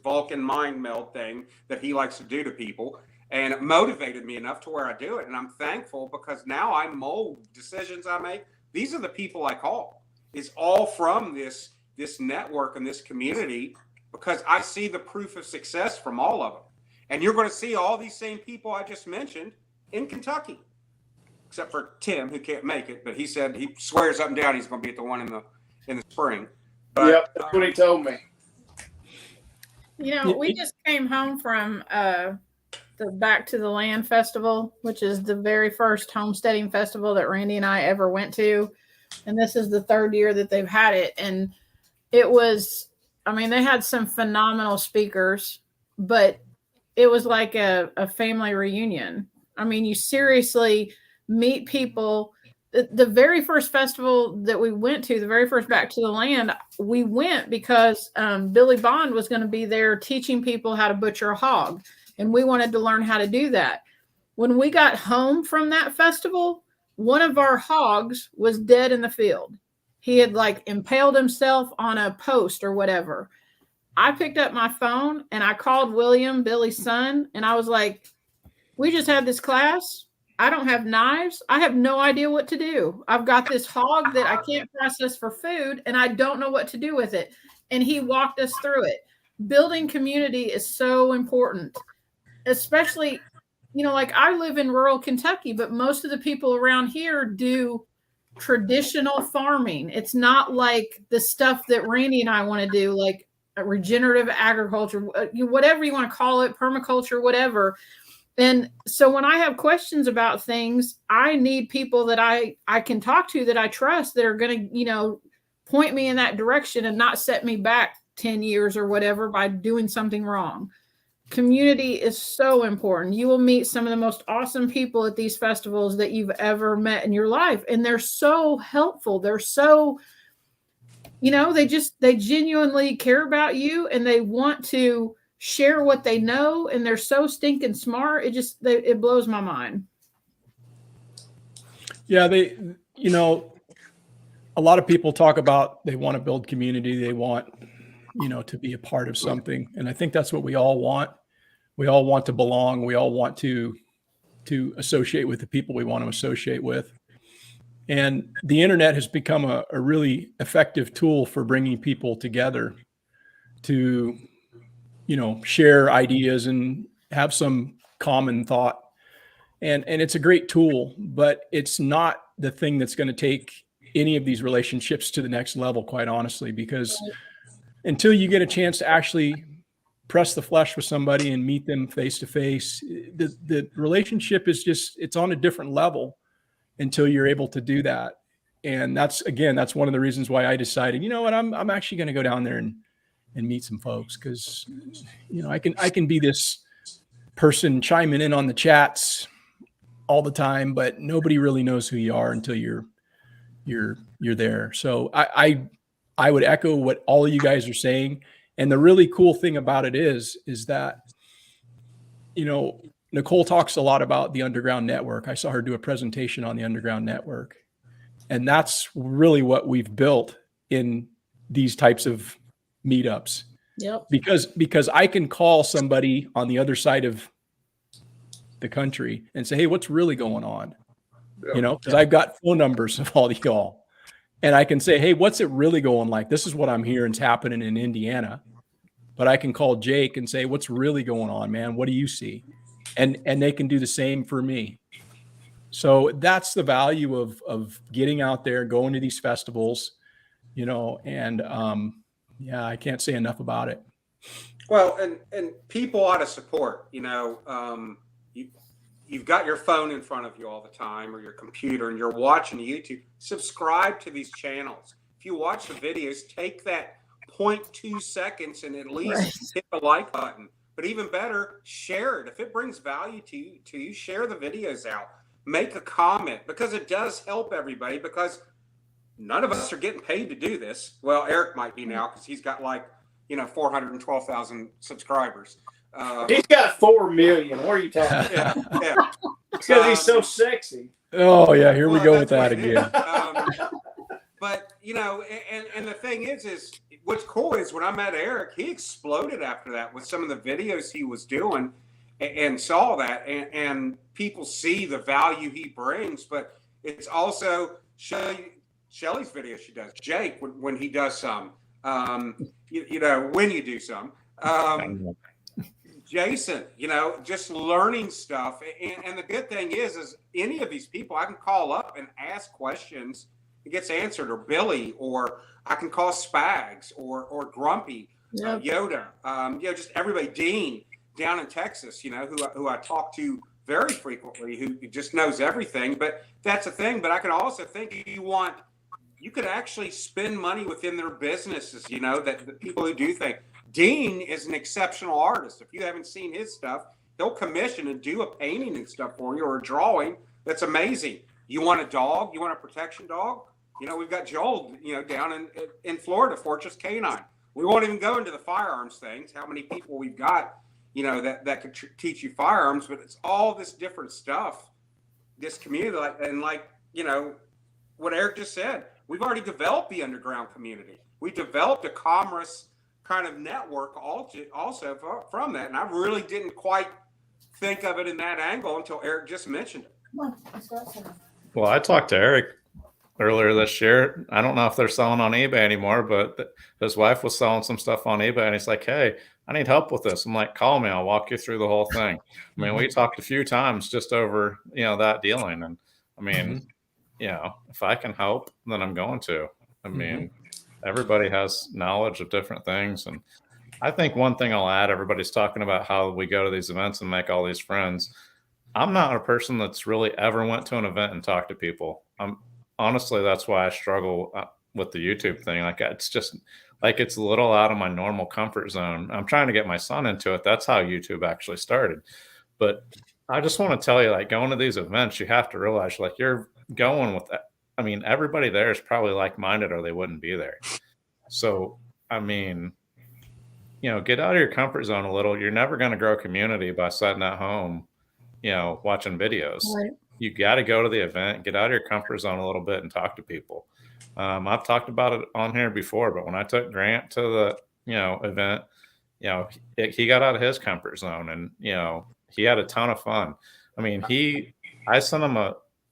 Vulcan mind meld thing that he likes to do to people. And it motivated me enough to where I do it. And I'm thankful because now I mold decisions I make. These are the people I call. It's all from this network and this community, because I see the proof of success from all of them. And you're going to see all these same people I just mentioned in Kentucky, except for Tim, who can't make it. But he said he swears up and down he's going to be at the one in the spring. But, yep, that's what he told me. We just came home from the Back to the Land Festival, which is the very first homesteading festival that Randy and I ever went to. And this is the 3rd year that they've had it. And it was, they had some phenomenal speakers, but it was like a family reunion. You seriously meet people. The very first festival that we went to, the very first Back to the Land, we went because Billy Bond was going to be there teaching people how to butcher a hog. And we wanted to learn how to do that. When we got home from that festival, one of our hogs was dead in the field. He had impaled himself on a post or whatever. I picked up my phone and I called William, Billy's son, and I was like, we just had this class. I don't have knives. I have no idea what to do. I've got this hog that I can't process for food, and I don't know what to do with it. And he walked us through it. Building community is so important, especially, I live in rural Kentucky, but most of the people around here do traditional farming. It's not like the stuff that Randy and I want to do, like regenerative agriculture, whatever you want to call it, permaculture, whatever. And so when I have questions about things, I need people that I can talk to, that I trust, that are going to, point me in that direction and not set me back 10 years or whatever by doing something wrong. Community is so important. You will meet some of the most awesome people at these festivals that you've ever met in your life. And they're so helpful. They're so, they genuinely care about you, and they want to share what they know, and they're so stinking smart. It blows my mind. Yeah, a lot of people talk about they want to build community. They want, to be a part of something. And I think that's what we all want. We all want to belong. We all want to associate with the people we want to associate with. And the internet has become a really effective tool for bringing people together to, share ideas and have some common thought. And it's a great tool, but it's not the thing that's going to take any of these relationships to the next level, quite honestly, because until you get a chance to actually press the flesh with somebody and meet them face to face, the relationship is it's on a different level until you're able to do that. And that's one of the reasons why I decided, I'm actually going to go down there and meet some folks, because, I can be this person chiming in on the chats all the time, but nobody really knows who you are until you're there. So I would echo what all of you guys are saying. And the really cool thing about it is that, Nicole talks a lot about the underground network. I saw her do a presentation on the underground network. And that's really what we've built in these types of meetups. Yep. Because I can call somebody on the other side of the country and say, hey, what's really going on? You know, because I've got phone numbers of all y'all. And I can say, hey, what's it really going like? This is what I'm hearing is happening in Indiana. But I can call Jake and say, what's really going on, man? What do you see? And they can do the same for me. So that's the value of getting out there, going to these festivals, you know, and yeah, I can't say enough about it. Well, and people ought to support, you know, you've got your phone in front of you all the time or your computer and you're watching YouTube. Subscribe to these channels. If you watch the videos, take that 0.2 seconds and at least hit the like button. But even better, share it. If it brings value to you, share the videos out. Make a comment, because it does help everybody, because none of us are getting paid to do this. Well, Eric might be now because he's got like, you know, 412,000 subscribers. He's got 4 million. What are you talking about? Yeah. Because he's so sexy. Oh yeah, here we go with that's that what it again. is. But you know, and the thing is what's cool is when I met Eric, he exploded after that with some of the videos he was doing, and saw that, and people see the value he brings. But it's also Shelly's video she does, Jake when he does some, you know, when you do some. Jason, you know, just learning stuff. And the good thing is any of these people I can call up and ask questions. It gets answered, or Billy, or I can call Spags or Grumpy, Yoda, you know, just everybody, Dean down in Texas, you know, who I talk to very frequently, who just knows everything. But that's a thing. But I can also think you could actually spend money within their businesses, you know, that the people who do things. Dean is an exceptional artist. If you haven't seen his stuff, he'll commission and do a painting and stuff for you, or a drawing. That's amazing. You want a dog? You want a protection dog? You know, we've got Joel, you know, down in Florida, Fortress Canine. We won't even go into the firearms things, how many people we've got, you know, that could teach you firearms, but it's all this different stuff, this community. Like, you know, what Eric just said, we've already developed the underground community. We developed a commerce kind of network also from that. And I really didn't quite think of it in that angle until Eric just mentioned it. Well, I talked to Eric earlier this year. I don't know if they're selling on eBay anymore, but his wife was selling some stuff on eBay, and he's like, hey, I need help with this. I'm like, call me. I'll walk you through the whole thing. I mean, we talked a few times just over, you know, that dealing. And I mean, you know, if I can help, then I'm going to. I mean, everybody has knowledge of different things. And I think one thing I'll add, everybody's talking about how we go to these events and make all these friends. I'm not a person that's really ever went to an event and talked to people. Honestly, that's why I struggle with the YouTube thing. Like, it's just like, it's a little out of my normal comfort zone. I'm trying to get my son into it. That's how YouTube actually started. But I just want to tell you, like, going to these events, you have to realize, like, you're going with that. I mean, everybody there is probably like-minded or they wouldn't be there. So, I mean, you know, get out of your comfort zone a little. You're never going to grow community by sitting at home, you know, watching videos. Right. You got to go to the event, get out of your comfort zone a little bit and talk to people. I've talked about it on here before, but when I took Grant to the, you know, event, you know, he got out of his comfort zone, and, you know, he had a ton of fun. I mean, I sent him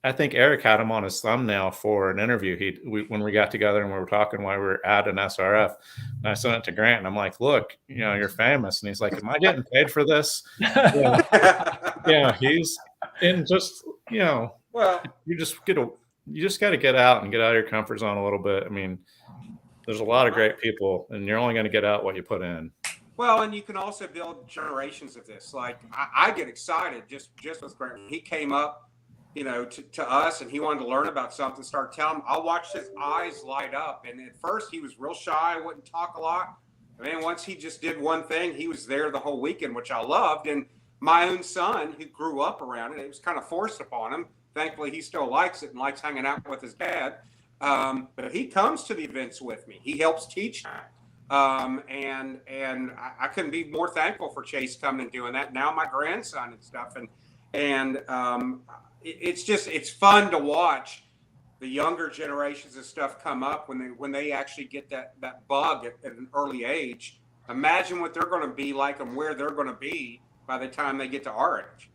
I think Eric had him on his thumbnail for an interview. When we got together and we were talking while we were at an SRF, and I sent it to Grant, and I'm like, look, you know, you're famous. And he's like, am I getting paid for this? Yeah, he's in just, you know, well, you just got to get out and get out of your comfort zone a little bit. I mean, there's a lot of great people, and you're only going to get out what you put in. Well, and you can also build generations of this. Like, I get excited just with Grant. He came up, you know, to us, and he wanted to learn about something, start telling him. I'll watch his eyes light up. And at first he was real shy, wouldn't talk a lot. And then once he just did one thing, he was there the whole weekend, which I loved. And my own son, who grew up around it was kind of forced upon him. Thankfully, he still likes it and likes hanging out with his dad. But he comes to the events with me. He helps teach me. And I couldn't be more thankful for Chase coming and doing that. Now my grandson and stuff. And it's fun to watch the younger generations of stuff come up when they actually get that bug at an early age. Imagine what they're going to be like and where they're going to be by the time they get to our age.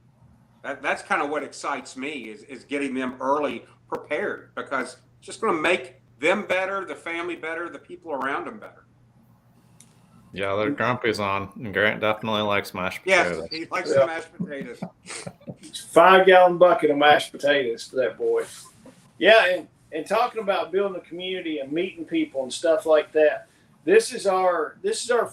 That's kind of what excites me is getting them early prepared, because it's just going to make them better, the family better, the people around them better. Yeah, their grumpy's on, and Grant definitely likes mashed potatoes. Yes, he likes the mashed potatoes. 5-gallon bucket of mashed potatoes for that boy. Yeah, and talking about building a community and meeting people and stuff like that. This is our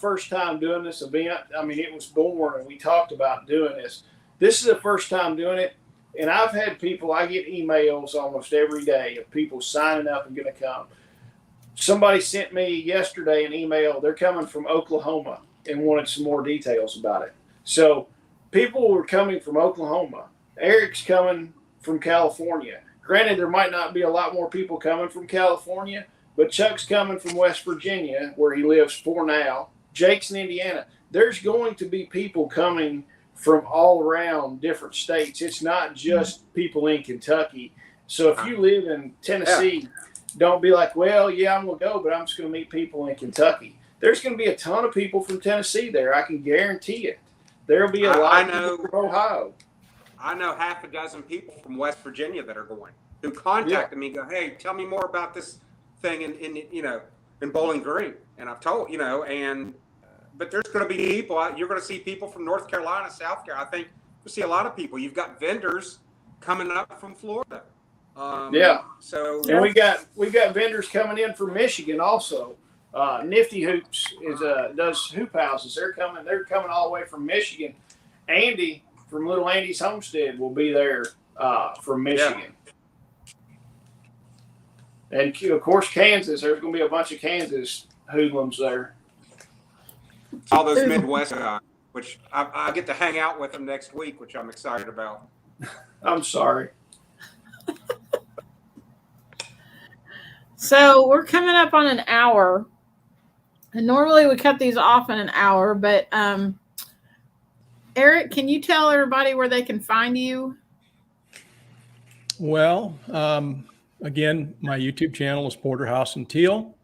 first time doing this event. I mean, it was born and we talked about doing this. This is the first time doing it, and I've had people. I get emails almost every day of people signing up and going to come. Somebody sent me yesterday an email. They're coming from Oklahoma and wanted some more details about it. So people were coming from Oklahoma. Eric's coming from California. Granted, there might not be a lot more people coming from California, but Chuck's coming from West Virginia, where he lives for now. Jake's in Indiana. There's going to be people coming from all around different states. It's not just people in Kentucky. So if you live in Tennessee, don't be like, well, yeah, I'm going to go, but I'm just going to meet people in Kentucky. There's going to be a ton of people from Tennessee there. I can guarantee it. There'll be a lot of people from Ohio. I know half a dozen people from West Virginia that are going, who contacted me and go, hey, tell me more about this thing in Bowling Green. And I've told, but there's going to be people, you're going to see people from North Carolina, South Carolina. I think you'll see a lot of people. You've got vendors coming up from Florida. So and we got vendors coming in from Michigan also. Nifty Hoops does hoop houses. They're coming all the way from Michigan. Andy from Little Andy's Homestead will be there from Michigan. Yeah. And of course Kansas. There's going to be a bunch of Kansas hoodlums there. All those Midwest guys, which I get to hang out with them next week, which I'm excited about. I'm sorry. So we're coming up on an hour, and normally we cut these off in an hour, but Eric, can you tell everybody where they can find you? Well, again, my YouTube channel is Porterhouse and Teal.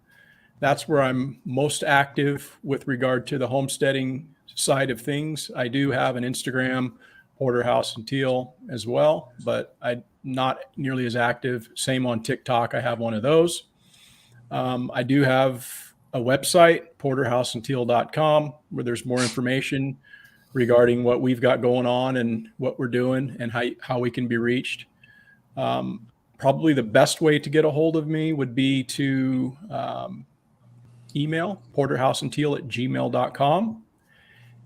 That's where I'm most active with regard to the homesteading side of things. I do have an Instagram, Porterhouse and Teal as well, but I'm not nearly as active. Same on TikTok. I have one of those. I do have a website, porterhouseandteal.com, where there's more information regarding what we've got going on and what we're doing and how we can be reached. Probably the best way to get a hold of me would be to email porterhouseandteal@gmail.com.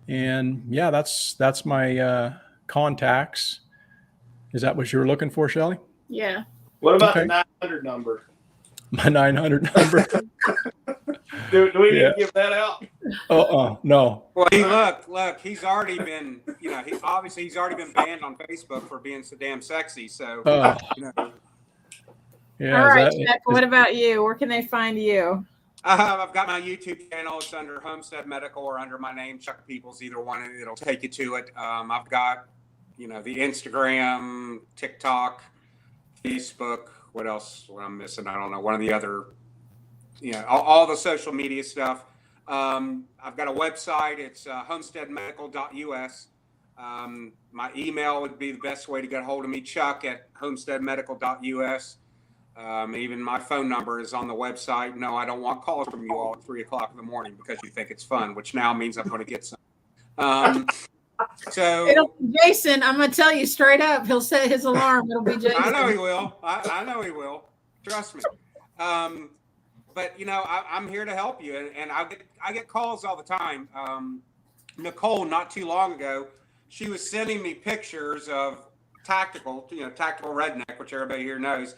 And yeah, that's my contacts. Is that what you were looking for, Shelley? Yeah. What about the 900 number? My 900 number. Do we need to give that out? No. Well, look, he's already been, he's already been banned on Facebook for being so damn sexy. So, Yeah. All right, Chuck, what about you? Where can they find you? I've got my YouTube channel. It's under Homestead Medical or under my name, Chuck Peoples. Either one, it'll take you to it. I've got, the Instagram, TikTok, Facebook. What else? What I'm missing? I don't know. One of the other, all the social media stuff. I've got a website. It's homesteadmedical.us. My email would be the best way to get a hold of me, Chuck at homesteadmedical.us. Even my phone number is on the website. No, I don't want calls from you all at 3:00 in the morning because you think it's fun, which now means I'm going to get some. So it'll be Jason. I'm going to tell you straight up. He'll set his alarm. It'll be Jason. I know he will. I know he will. Trust me. But I'm here to help you, and I get calls all the time. Nicole, not too long ago, she was sending me pictures of tactical redneck, which everybody here knows.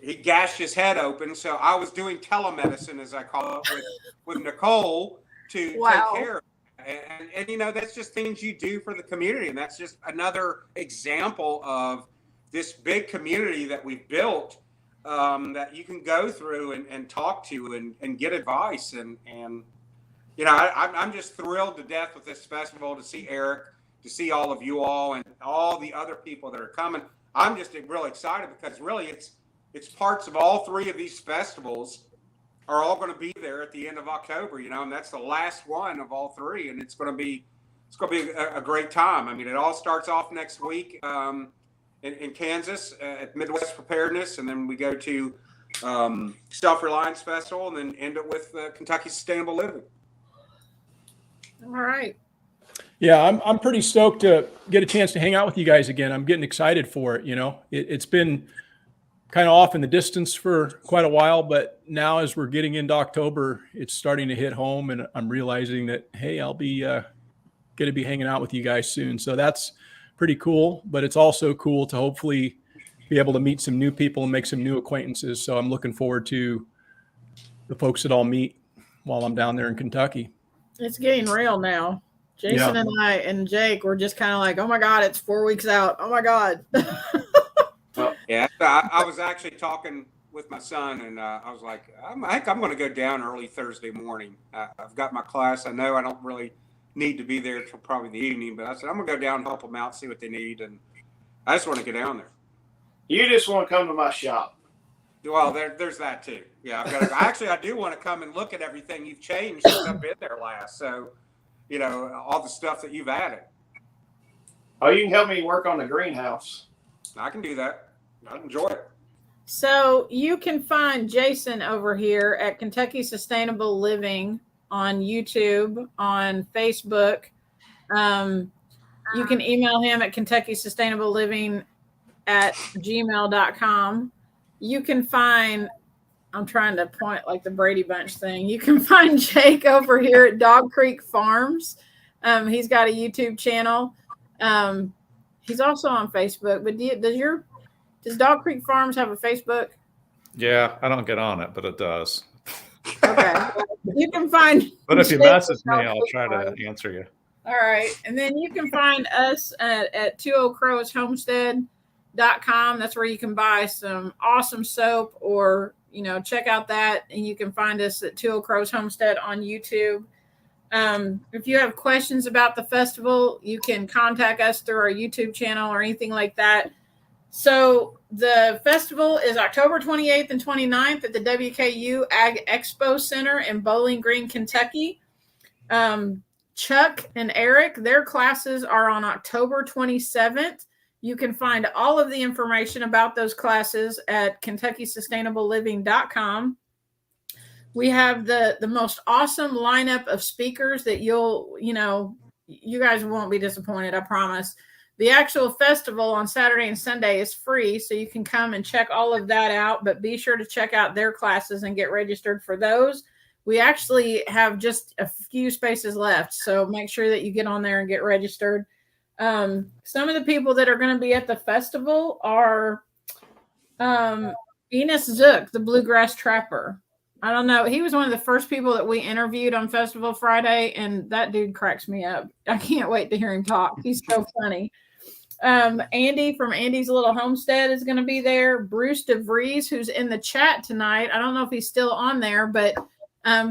He gashed his head open, so I was doing telemedicine, as I call it, with Nicole to take care of it. And that's just things you do for the community, and that's just another example of this big community that we've built that you can go through and talk to and get advice. And I'm just thrilled to death with this festival, to see Eric, to see all of you all and all the other people that are coming. I'm just really excited because really it's parts of all three of these festivals are all going to be there at the end of October, and that's the last one of all three. And it's going to be it's going to be a great time. I mean, it all starts off next week in Kansas at Midwest Preparedness, and then we go to Self-Reliance Festival, and then end it with Kentucky Sustainable Living. All right. Yeah, I'm pretty stoked to get a chance to hang out with you guys again. I'm getting excited for it. It's been kind of off in the distance for quite a while, but now as we're getting into October, it's starting to hit home, and I'm realizing that, hey, I'll be going to be hanging out with you guys soon. So that's pretty cool, but it's also cool to hopefully be able to meet some new people and make some new acquaintances. So I'm looking forward to the folks that I'll meet while I'm down there in Kentucky. It's getting real now. Jason Yeah. and I and Jake were just kind of like, oh my God, it's 4 weeks out. Oh my God. Yeah, I was actually talking with my son, and I was like, I think I'm going to go down early Thursday morning. I've got my class. I know I don't really need to be there till probably the evening, but I said I'm going to go down and help them out, see what they need, and I just want to get down there. You just want to come to my shop. Well, there's that too. Yeah, I do want to come and look at everything you've changed since I've been there last. So, all the stuff that you've added. Oh, you can help me work on the greenhouse. I can do that. I'd enjoy it. So you can find Jason over here at Kentucky Sustainable Living on YouTube, on Facebook. You can email him at KentuckySustainableLiving@gmail.com. You can find, I'm trying to point like the Brady Bunch thing. You can find Jake over here at Dog Creek Farms. He's got a YouTube channel. He's also on Facebook, but does Dog Creek Farms have a Facebook? Yeah, I don't get on it, but it does. Okay. You can find. But if you message me, I'll try to answer you. All right. And then you can find us at 20crowshomestead.com. That's where you can buy some awesome soap, or, check out that. And you can find us at 20 Crows Homestead on YouTube. If you have questions about the festival, you can contact us through our YouTube channel or anything like that. So the festival is October 28th and 29th at the WKU Ag Expo Center in Bowling Green, Kentucky. Chuck and Eric, their classes are on October 27th. You can find all of the information about those classes at KentuckySustainableLiving.com. We have the most awesome lineup of speakers that you guys won't be disappointed, I promise. The actual festival on Saturday and Sunday is free, so you can come and check all of that out, but be sure to check out their classes and get registered for those. We actually have just a few spaces left, so make sure that you get on there and get registered. Some of the people that are going to be at the festival are Enos Zook, the Bluegrass Trapper. I don't know. He was one of the first people that we interviewed on Festival Friday, and that dude cracks me up. I can't wait to hear him talk. He's so funny. Andy from Andy's Little Homestead is going to be there. Bruce DeVries, who's in the chat tonight. I don't know if he's still on there, but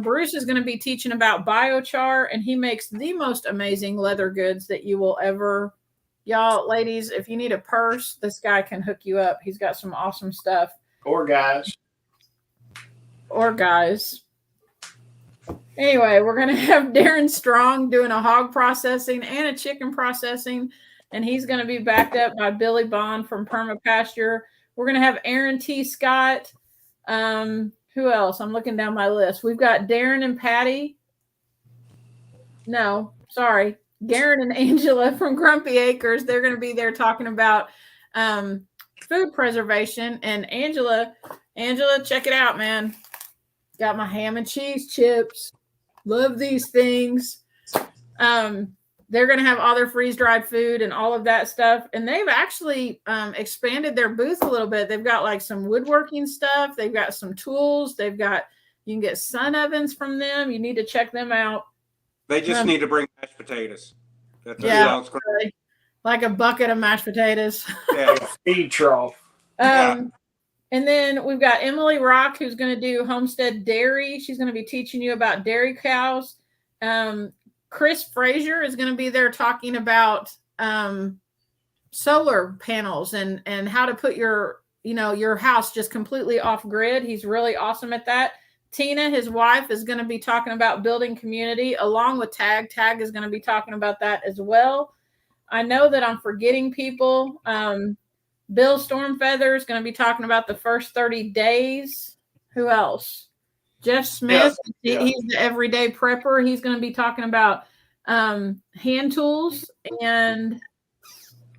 Bruce is going to be teaching about biochar, and he makes the most amazing leather goods that you will ever. Y'all, ladies, if you need a purse, this guy can hook you up. He's got some awesome stuff. Or guys. Anyway, we're going to have Darren Strong doing a hog processing and a chicken processing, and he's going to be backed up by Billy Bond from Permapasture. We're going to have Aaron T. Scott. Who else? I'm looking down my list. We've got Darren and Patty. No, sorry. Garen and Angela from Grumpy Acres. They're going to be there talking about food preservation. And Angela, check it out, man. Got my ham and cheese chips. Love these things. They're going to have all their freeze-dried food and all of that stuff. And they've actually expanded their booth a little bit. They've got like some woodworking stuff. They've got some tools. You can get sun ovens from them. You need to check them out. They just need to bring mashed potatoes. That's really. Like a bucket of mashed potatoes. Yeah. Feed trough. And then we've got Emily Rock, who's going to do Homestead Dairy. She's going to be teaching you about dairy cows. Chris Frazier is going to be there talking about solar panels and how to put your house just completely off grid. He's really awesome at that. Tina, his wife, is going to be talking about building community along with Tag. Tag is going to be talking about that as well. I know that I'm forgetting people. Bill Stormfeather is going to be talking about the first 30 days. Who else? Jeff Smith, he's the everyday prepper. He's going to be talking about hand tools. And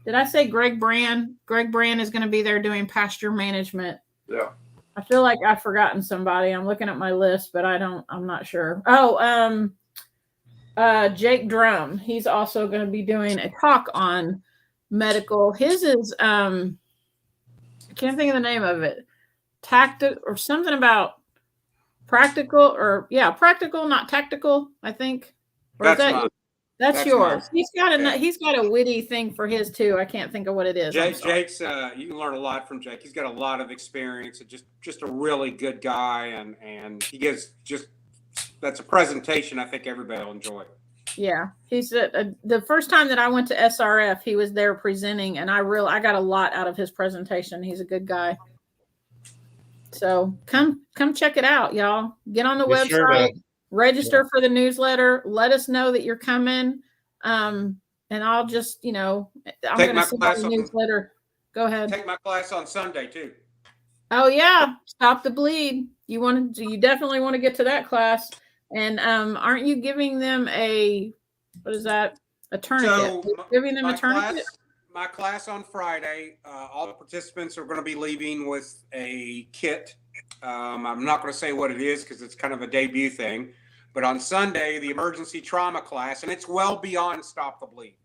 did I say Greg Brand? Greg Brand is going to be there doing pasture management. Yeah. I feel like I've forgotten somebody. I'm looking at my list, but I'm not sure. Oh, Jake Drum. He's also going to be doing a talk on medical. His is, I can't think of the name of it. Tactic or something about practical practical, not tactical, I think. Or that's yours. Mine. He's got a witty thing for his too. I can't think of what it is. Jake's you can learn a lot from Jake. He's got a lot of experience and just a really good guy, and he gives that's a presentation I think everybody will enjoy. Yeah, he's the first time that I went to SRF, he was there presenting, and I got a lot out of his presentation. He's a good guy. So come check it out, y'all. Get on the website, register for the newsletter. Let us know that you're coming. And I'll just, I'm going to send the newsletter. Go ahead. Take my class on Sunday too. Oh yeah, Stop the Bleed. You definitely want to get to that class. And aren't you giving them a tourniquet? So giving them a tourniquet? My class on Friday, all the participants are going to be leaving with a kit. I'm not going to say what it is because it's kind of a debut thing. But on Sunday, the emergency trauma class, and it's well beyond Stop the Bleed.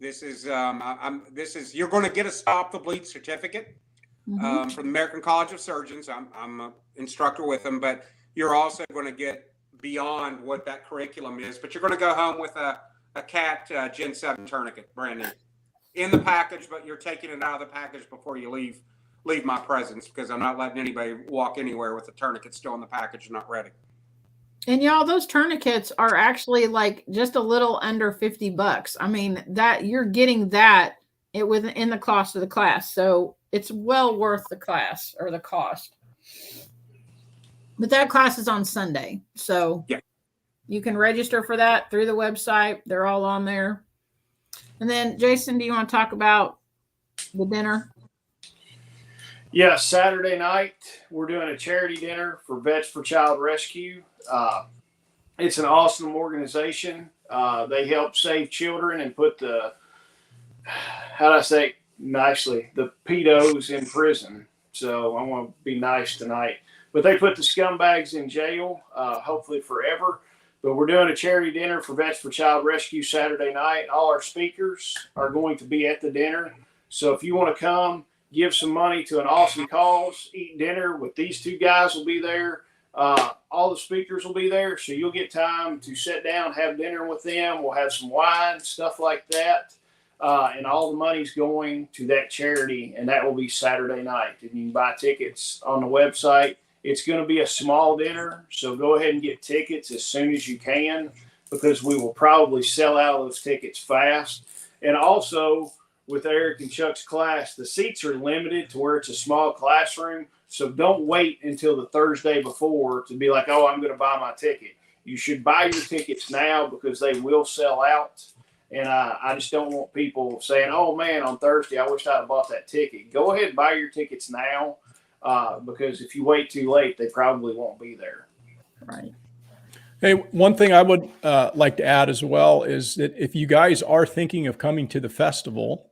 This is you're going to get a Stop the Bleed certificate from the American College of Surgeons. I'm an instructor with them, but you're also going to get beyond what that curriculum is. But you're going to go home with a CAT Gen 7 tourniquet, brand new, in the package. But you're taking it out of the package before you leave my presence, because I'm not letting anybody walk anywhere with the tourniquet still in the package and not ready. And y'all, those tourniquets are actually like just a little under $50. I mean, that you're getting that within the cost of the class. So it's well worth the class or the cost. But that class is on Sunday. So yeah, you can register for that through the website. They're all on there. And then Jason, do you want to talk about the dinner? Yeah, Saturday night, we're doing a charity dinner for Vets for Child Rescue. It's an awesome organization. They help save children and put the pedos in prison. So I want to be nice tonight. But they put the scumbags in jail, hopefully forever. But we're doing a charity dinner for Vets for Child Rescue Saturday night. All our speakers are going to be at the dinner. So if you want to come, give some money to an awesome cause, eat dinner with these two guys will be there. All the speakers will be there, so you'll get time to sit down, have dinner with them. We'll have some wine, stuff like that. And all the money's going to that charity, and that will be Saturday night. And you can buy tickets on the website. It's going to be a small dinner, so go ahead and get tickets as soon as you can, because we will probably sell out of those tickets fast. And also, with Eric and Chuck's class, the seats are limited to where it's a small classroom. So don't wait until the Thursday before to be like, oh, I'm going to buy my ticket. You should buy your tickets now because they will sell out. And I just don't want people saying, oh, man, on Thursday, I wish I'd have bought that ticket. Go ahead and buy your tickets now because if you wait too late, they probably won't be there. Right. Hey, one thing I would like to add as well is that if you guys are thinking of coming to the festival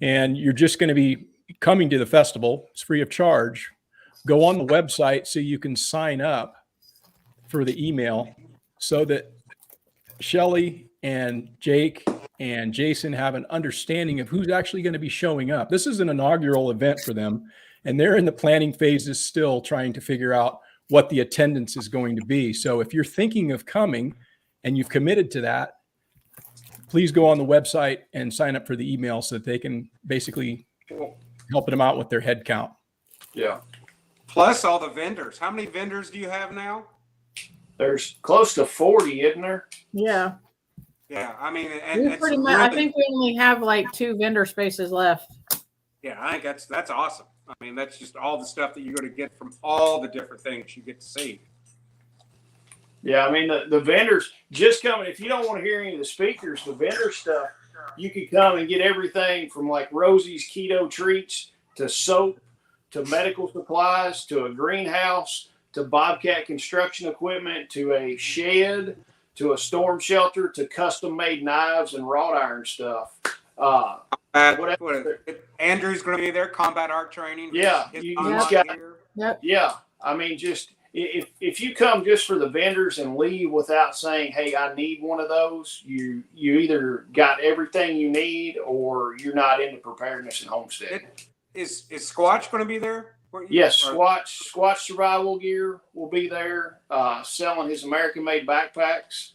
and you're just going to be coming to the festival, it's free of charge, go on the website so you can sign up for the email so that Shelly and Jake and Jason have an understanding of who's actually going to be showing up. This is an inaugural event for them, and they're in the planning phases still trying to figure out what the attendance is going to be. So if you're thinking of coming and you've committed to that, please go on the website and sign up for the email so that they can basically help them out with their head count. Yeah. Plus all the vendors. How many vendors do you have now? There's close to 40, isn't there? Yeah. Yeah, I mean, and it's pretty much, I think we only have like 2 vendor spaces left. Yeah, I think that's awesome. I mean, that's just all the stuff that you're going to get from all the different things you get to see. Yeah, I mean the vendors just coming. If you don't want to hear any of the speakers, the vendor stuff, you could come and get everything from like Rosie's keto treats to soap to medical supplies to a greenhouse to Bobcat construction equipment to a shed to a storm shelter to custom made knives and wrought iron stuff. Andrew's going to be there. Combat art training. Yeah, His he's online got. gear. Yep. Yeah, I mean, just if you come just for the vendors and leave without saying, "Hey, I need one of those," you either got everything you need or you're not into preparedness and homesteading. Is Squatch going to be there? Yes, Squatch Survival Gear will be there, selling his American-made backpacks.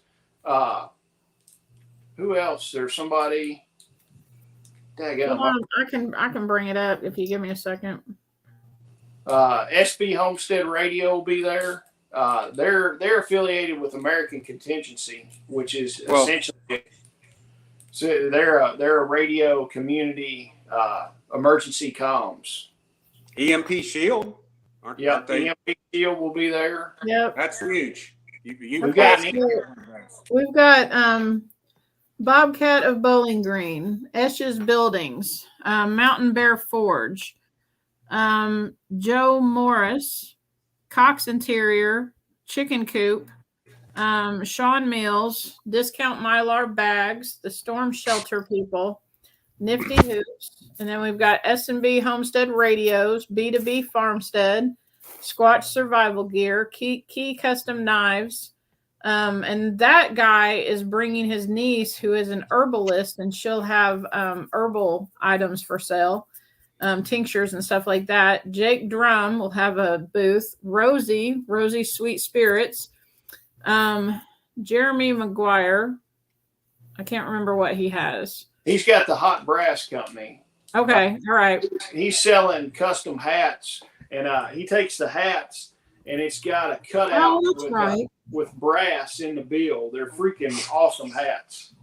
Who else? There's somebody. I can bring it up if you give me a second. SB Homestead Radio will be there. They're affiliated with American Contingency, which is essentially so they're a radio community emergency comms. EMP Shield. Yeah, EMP Shield will be there. Yep, that's huge. We've got Bobcat of Bowling Green, Esch's Buildings, Mountain Bear Forge, Joe Morris, Cox Interior, Chicken Coop, Sean Mills, Discount Mylar Bags, the Storm Shelter people, Nifty Hoops, and then we've got S&B Homestead Radios, B2B Farmstead, Squatch Survival Gear, Key Custom Knives, and that guy is bringing his niece, who is an herbalist, and she'll have herbal items for sale, tinctures and stuff like that. Jake Drum will have a booth. Rosie Sweet Spirits, Jeremy McGuire. I can't remember what he has. He's got the Hot Brass Company. Okay, all right. He's selling custom hats, and he takes the hats, and it's got a cutout with brass in the bill. They're freaking awesome hats.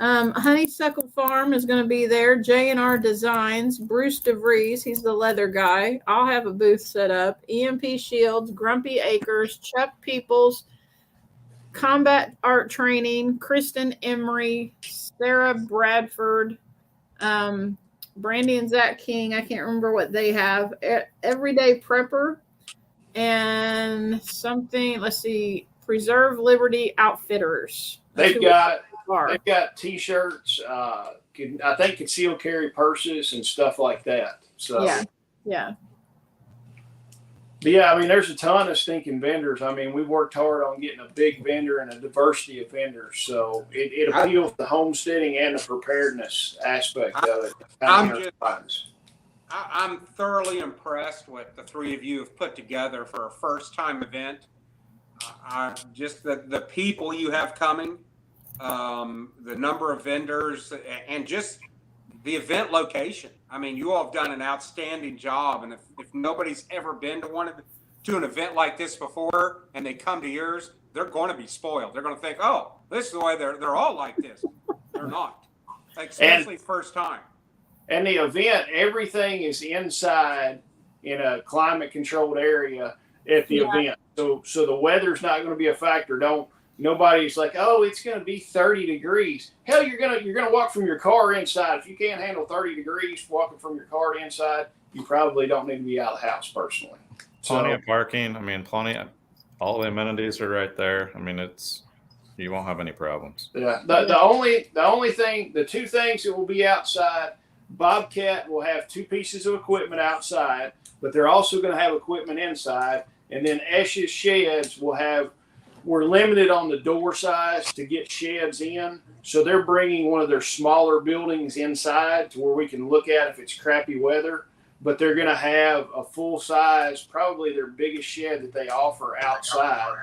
Honeysuckle Farm is going to be there. J&R Designs, Bruce DeVries, he's the leather guy. I'll have a booth set up. EMP Shields, Grumpy Acres, Chuck Peoples, Combat Art Training, Kristen Emery, Sarah Bradford, Brandy and Zach King. I can't remember what they have. Everyday Prepper and something. Let's see. Preserve Liberty Outfitters. They've got T-shirts. I think concealed carry purses and stuff like that. So yeah. But yeah, I mean, there's a ton of stinking vendors. I mean, we've worked hard on getting a big vendor and a diversity of vendors. So it appeals to homesteading and the preparedness aspect of it. I'm thoroughly impressed with the three of you have put together for a first-time event. Just the people you have coming, the number of vendors, and just the event location. I mean, you all have done an outstanding job, and if nobody's ever been to an event like this before, and they come to yours, they're going to be spoiled. They're going to think, "Oh, this is the way they're all like this." They're not, especially first time. And the event, everything is inside in a climate-controlled area at the event. So the weather's not going to be a factor. Nobody's like, oh, it's going to be 30 degrees. Hell, you're gonna walk from your car inside. If you can't handle 30 degrees walking from your car inside, you probably don't need to be out of the house personally. Plenty of parking. I mean, all the amenities are right there. I mean, you won't have any problems. Yeah. The two things that will be outside, Bobcat will have two pieces of equipment outside, but they're also going to have equipment inside. And then Esch's sheds we're limited on the door size to get sheds in. So they're bringing one of their smaller buildings inside to where we can look at if it's crappy weather. But they're going to have a full size, probably their biggest shed that they offer outside.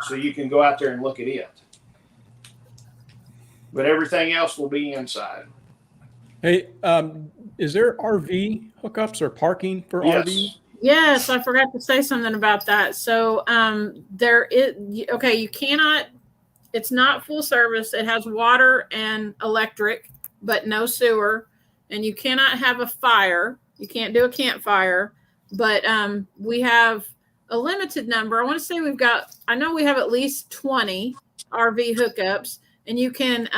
So you can go out there and look at it. But everything else will be inside. Hey, is there RV hookups or parking for RVs? Yes, I forgot to say something about that. So you cannot, it's not full service. It has water and electric, but no sewer. And you cannot have a fire. You can't do a campfire. But we have a limited number. I want to say I know we have at least 20 RV hookups, and you can,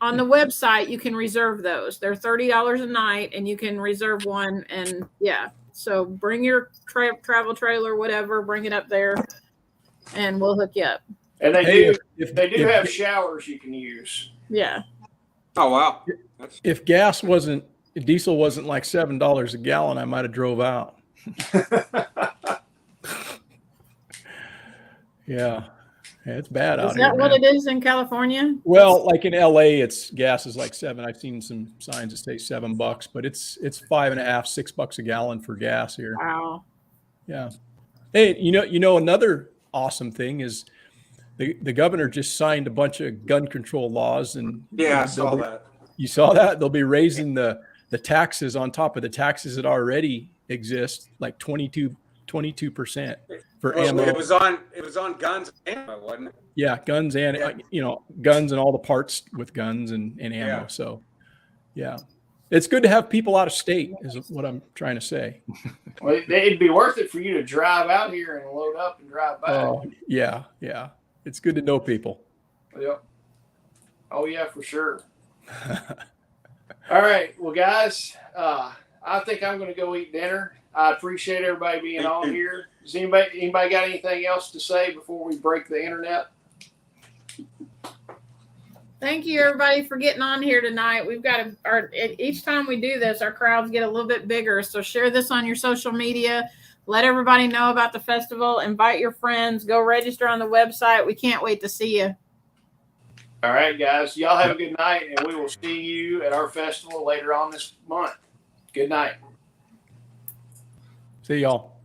on the website, you can reserve those. They're $30 a night, and you can reserve one. And yeah, so bring your travel trailer, whatever, bring it up there, and we'll hook you up. And they Hey, do have showers you can use. Yeah. Oh, wow. If diesel wasn't like $7 a gallon, I might have drove out. Yeah. It's bad out Is here. that what Man. it is in California? Well, like in LA, gas is like $7. I've seen some signs that say $7, but it's $5.5, $6 a gallon for gas here. Wow. Yeah. Hey, you know, another awesome thing is the governor just signed a bunch of gun control laws, and Yeah, I saw that. you saw that they'll be raising the taxes on top of the taxes that already exist, like 22% for ammo. It was on guns and ammo, wasn't it? Yeah, guns and guns and all the parts with guns and ammo. Yeah. So, yeah, it's good to have people out of state, is what I'm trying to say. Well, it'd be worth it for you to drive out here and load up and drive back. Oh, yeah, it's good to know people. Yep. Oh yeah, for sure. All right, well, guys, I think I'm going to go eat dinner. I appreciate everybody being on here. Does anybody got anything else to say before we break the internet? Thank you, everybody, for getting on here tonight. We've got each time we do this, our crowds get a little bit bigger. So share this on your social media. Let everybody know about the festival. Invite your friends. Go register on the website. We can't wait to see you. All right, guys. Y'all have a good night, and we will see you at our festival later on this month. Good night. See y'all.